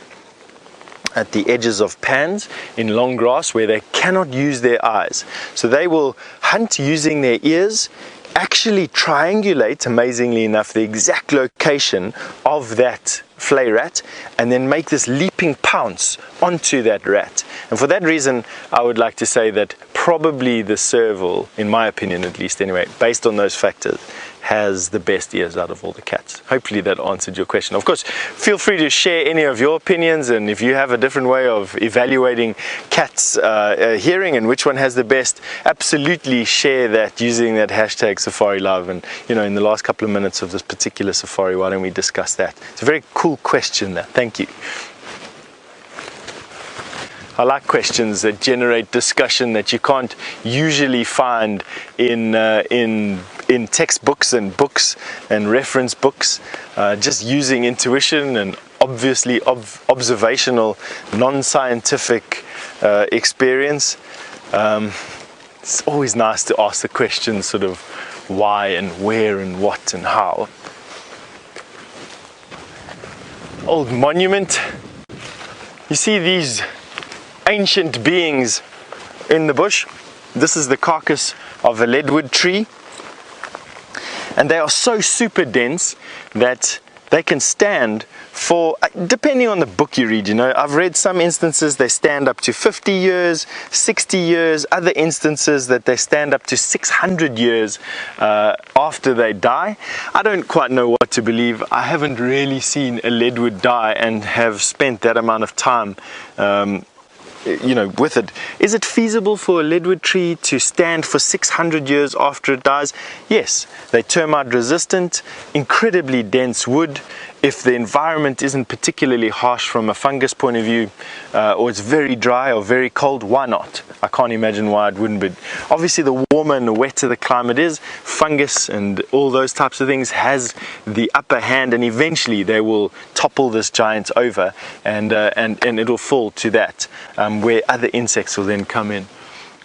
at the edges of pans in long grass where they cannot use their eyes. So they will hunt using their ears, actually triangulate, amazingly enough, the exact location of that flay rat, and then make this leaping pounce onto that rat. And for that reason, I would like to say that probably the serval, in my opinion at least anyway, based on those factors, has the best ears out of all the cats. Hopefully that answered your question. Of course, feel free to share any of your opinions, and if you have a different way of evaluating cats' hearing and which one has the best, absolutely share that using that hashtag Safari Live. And you know, in the last couple of minutes of this particular safari, why don't we discuss that? It's a very cool question there. Thank you. I like questions that generate discussion that you can't usually find in textbooks and books and reference books. Just using intuition and obviously observational, non-scientific experience. It's always nice to ask the question sort of why and where and what and how. Old monument. You see these ancient beings in the bush. This is the carcass of a leadwood tree, and they are so super dense that they can stand for, depending on the book you read, you know, I've read some instances they stand up to 50 years, 60 years, other instances that they stand up to 600 years after they die. I don't quite know what to believe. I haven't really seen a leadwood die and have spent that amount of time you know, with it. Is it feasible for a leadwood tree to stand for 600 years after it dies? Yes, they're termite resistant, incredibly dense wood. If the environment isn't particularly harsh from a fungus point of view, or it's very dry or very cold, why not? I can't imagine why it wouldn't be. Obviously, the warmer and the wetter the climate is, fungus and all those types of things has the upper hand, and eventually they will topple this giant over, and it'll fall to that, where other insects will then come in.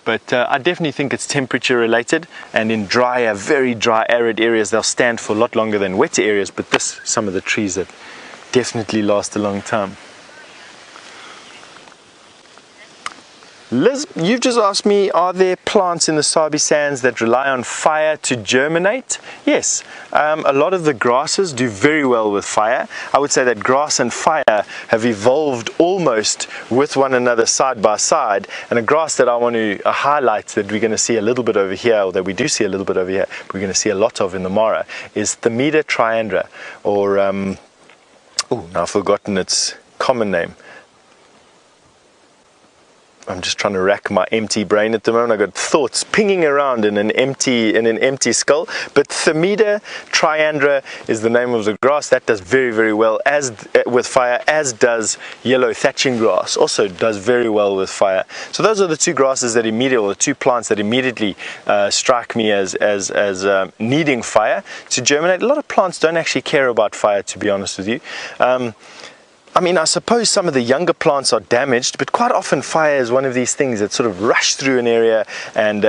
But I definitely think it's temperature related, and in drier, very dry, arid areas they'll stand for a lot longer than wetter areas, but this, some of the trees that definitely last a long time. Liz, you've just asked me, are there plants in the Sabi sands that rely on fire to germinate? Yes, a lot of the grasses do very well with fire. I would say that grass and fire have evolved almost with one another side by side, and a grass that I want to highlight that we're going to see a little bit over here, or that we do see a little bit over here, we're going to see a lot of in the Mara, is Thamida triandra, or, now I've forgotten its common name. I'm just trying to rack my empty brain at the moment. I've got thoughts pinging around in an empty skull. But Thamida triandra is the name of the grass that does very, very well with fire, as does yellow thatching grass. Also does very well with fire. So those are the two grasses that or the two plants that immediately strike me as needing fire to germinate. A lot of plants don't actually care about fire, to be honest with you. I mean, I suppose some of the younger plants are damaged, but quite often fire is one of these things that sort of rush through an area and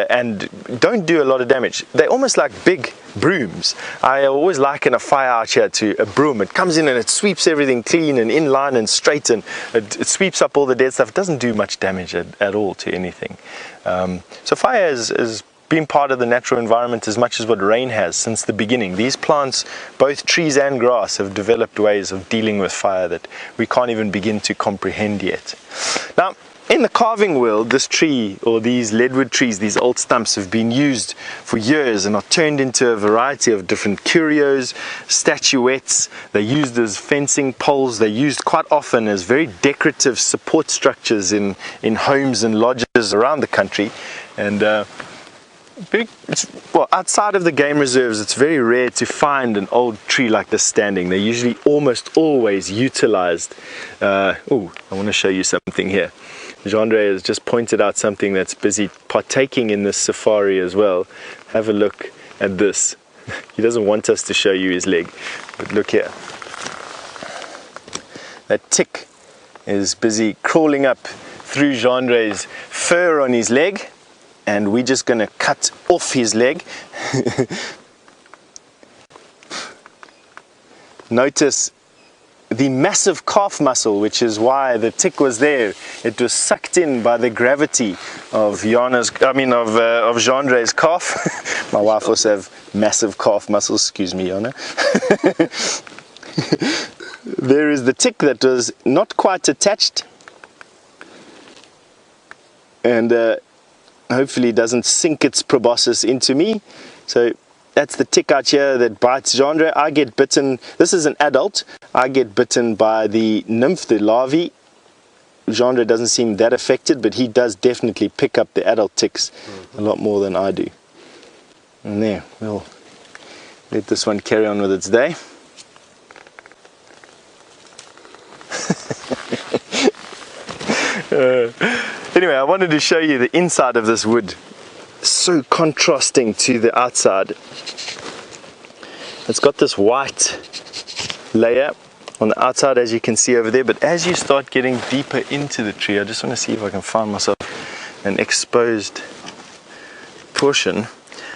don't do a lot of damage. They're almost like big brooms. I always liken a fire out here to a broom. It comes in and it sweeps everything clean and in line and straight, and it sweeps up all the dead stuff. It doesn't do much damage at all to anything. So fire is been part of the natural environment as much as what rain has since the beginning. These plants, both trees and grass, have developed ways of dealing with fire that we can't even begin to comprehend yet. Now, in the carving world, this tree, or these leadwood trees, these old stumps, have been used for years and are turned into a variety of different curios, statuettes. They're used as fencing poles. They're used quite often as very decorative support structures in homes and lodges around the country. And well, outside of the game reserves, it's very rare to find an old tree like this standing. They're usually almost always utilized. I want to show you something here. Jandre has just pointed out something that's busy partaking in this safari as well. Have a look at this. He doesn't want us to show you his leg, but look here. That tick is busy crawling up through Jandre's fur on his leg, and we're just going to cut off his leg. Notice the massive calf muscle, which is why the tick was there. It was sucked in by the gravity of Jandre's calf. My wife also have massive calf muscles, excuse me, Jana. There is the tick that was not quite attached, and hopefully doesn't sink its proboscis into me. So that's the tick out here that bites Jandre. I get bitten. This is an adult. I get bitten by the nymph, the larvae. Jandre doesn't seem that affected, but he does definitely pick up the adult ticks a lot more than I do. And there, we'll let this one carry on with its day. Anyway, I wanted to show you the inside of this wood. So contrasting to the outside. It's got this white layer on the outside, as you can see over there, but as you start getting deeper into the tree, I just want to see if I can find myself an exposed portion.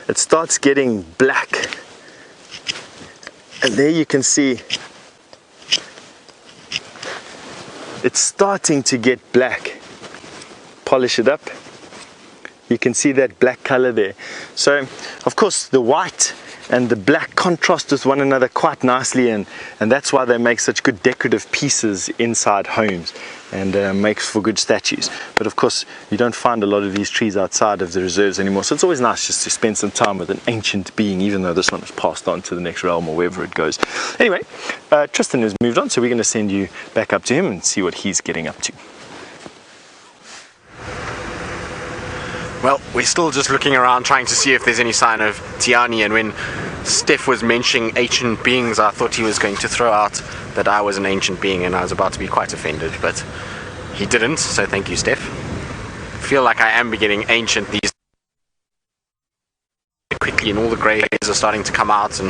It starts getting black, and there you can see it's starting to get black. Polish it up, you can see that black color there. So of course the white and the black contrast with one another quite nicely, and that's why they make such good decorative pieces inside homes, and makes for good statues. But of course you don't find a lot of these trees outside of the reserves anymore, so it's always nice just to spend some time with an ancient being, even though this one has passed on to the next realm or wherever it goes. Anyway, Tristan has moved on, so we're going to send you back up to him and see what he's getting up to. Well, we're still just looking around trying to see if there's any sign of Tiani, and when Steph was mentioning ancient beings, I thought he was going to throw out that I was an ancient being, and I was about to be quite offended, but he didn't, so thank you, Steph. I feel like I am beginning ancient these quickly, and all the grey hairs are starting to come out, and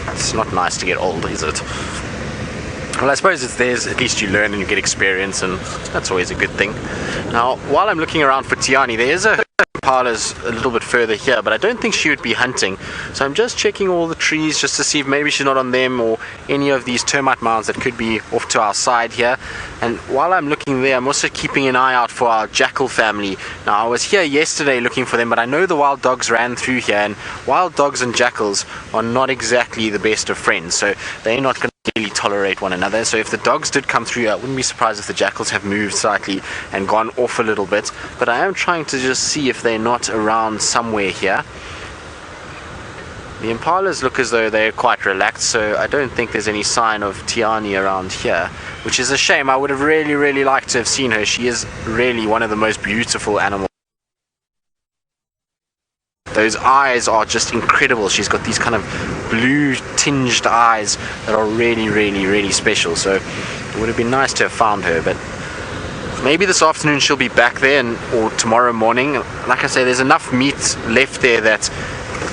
it's not nice to get old, is it? Well, I suppose it's theirs. At least you learn and you get experience, and that's always a good thing. Now, while I'm looking around for Tiani, there is a Impala's a little bit further here, but I don't think she would be hunting. So I'm just checking all the trees just to see if maybe she's not on them or any of these termite mounds that could be off to our side here. And while I'm looking there, I'm also keeping an eye out for our jackal family. Now I was here yesterday looking for them, but I know the wild dogs ran through here, and wild dogs and jackals are not exactly the best of friends, so they're not going to really tolerate one another. So if the dogs did come through, I wouldn't be surprised if the jackals have moved slightly and gone off a little bit. But I am trying to just see if they're not around somewhere here. The impalas look as though they're quite relaxed, so I don't think there's any sign of Tiani around here, which is a shame. I would have really liked to have seen her. She is really one of the most beautiful animals. Those eyes are just incredible. She's got these kind of blue tinged eyes that are really special. So it would have been nice to have found her, but maybe this afternoon she'll be back there, or tomorrow morning. Like I say, there's enough meat left there that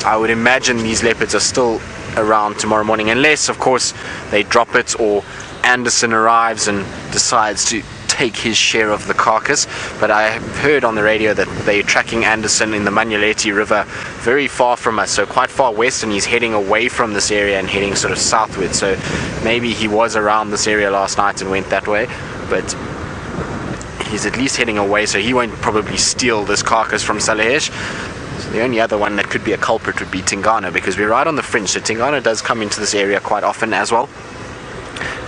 I would imagine these leopards are still around tomorrow morning, unless of course they drop it or Anderson arrives and decides to take his share of the carcass. But I have heard on the radio that they're tracking Anderson in the Manyeleti River very far from us, so quite far west, and he's heading away from this area and heading sort of southward. So maybe he was around this area last night and went that way, but he's at least heading away, so he won't probably steal this carcass from Salayexe. So the only other one that could be a culprit would be Tingana, because we're right on the fringe, so Tingana does come into this area quite often as well.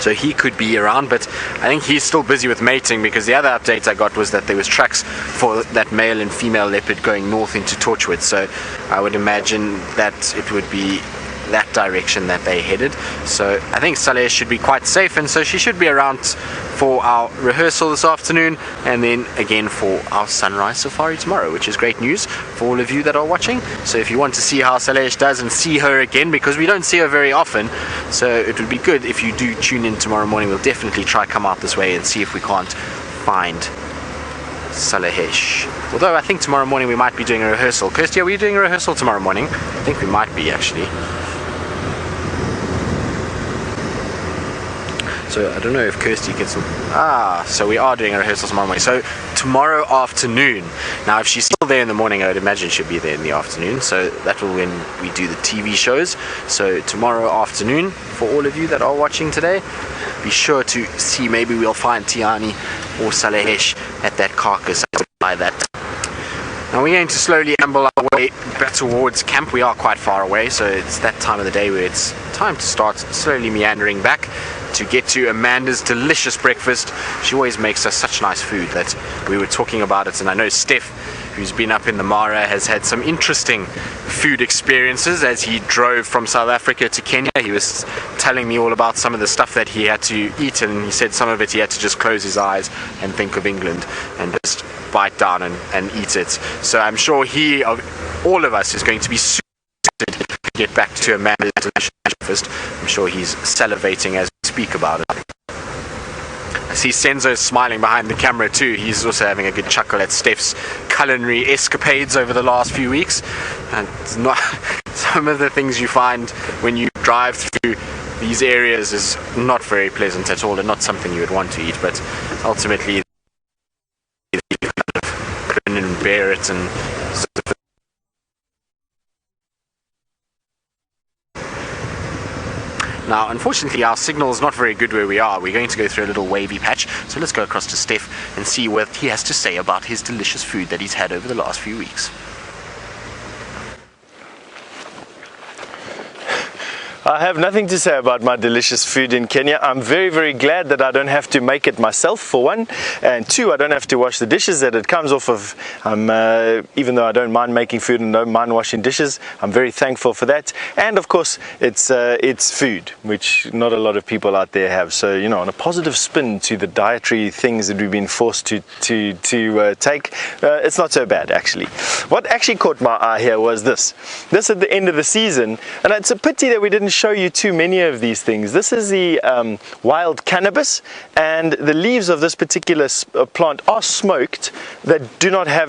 So he could be around, but I think he's still busy with mating, because the other update I got was that there was tracks for that male and female leopard going north into Torchwood, so I would imagine that it would be that direction that they headed. So I think Salayexe should be quite safe, and so she should be around for our rehearsal this afternoon, and then again for our sunrise safari tomorrow, which is great news for all of you that are watching. So if you want to see how Salayexe does and see her again, because we don't see her very often, so it would be good if you do tune in tomorrow morning. We'll definitely try come out this way and see if we can't find Salayexe. Although I think tomorrow morning we might be doing a rehearsal. Kirsty, are we doing a rehearsal tomorrow morning? I think we might be, actually. So I don't know if Kirsty gets some... so we are doing a rehearsal tomorrow morning. So tomorrow afternoon. Now if she's still there in the morning, I would imagine she'll be there in the afternoon. So that will when we do the TV shows. So tomorrow afternoon, for all of you that are watching today, be sure to see, maybe we'll find Tiani or Salayexe at that carcass. By that. Now we're going to slowly amble our way back towards camp. We are quite far away, so it's that time of the day where it's time to start slowly meandering back to get to Amanda's delicious breakfast. She always makes us such nice food that we were talking about it, and I know Steph, who's been up in the Mara, has had some interesting food experiences as he drove from South Africa to Kenya. He was telling me all about some of the stuff that he had to eat, and he said some of it he had to just close his eyes and think of England and just bite down and eat it. So I'm sure he, of all of us, is going to be super excited to get back to Amanda's delicious breakfast. I'm sure he's salivating as we speak about it. I see Senzo smiling behind the camera too. He's also having a good chuckle at Steph's culinary escapades over the last few weeks. And it's not some of the things you find when you drive through these areas is not very pleasant at all, and not something you would want to eat, but ultimately you kind of grin and bear it and sort of. Now, unfortunately, our signal is not very good where we are. We're going to go through a little wavy patch, so let's go across to Steph and see what he has to say about his delicious food that he's had over the last few weeks. I have nothing to say about my delicious food in Kenya. I'm very glad that I don't have to make it myself, for one, and two, I don't have to wash the dishes that it comes off of. Even though I don't mind making food and don't mind washing dishes, I'm very thankful for that. And of course, it's food, which not a lot of people out there have. So, you know, on a positive spin to the dietary things that we've been forced to take, it's not so bad, actually. What actually caught my eye here was this at the end of the season, and it's a pity that we didn't show you too many of these things. This is the wild cannabis, and the leaves of this particular plant are smoked that do not have any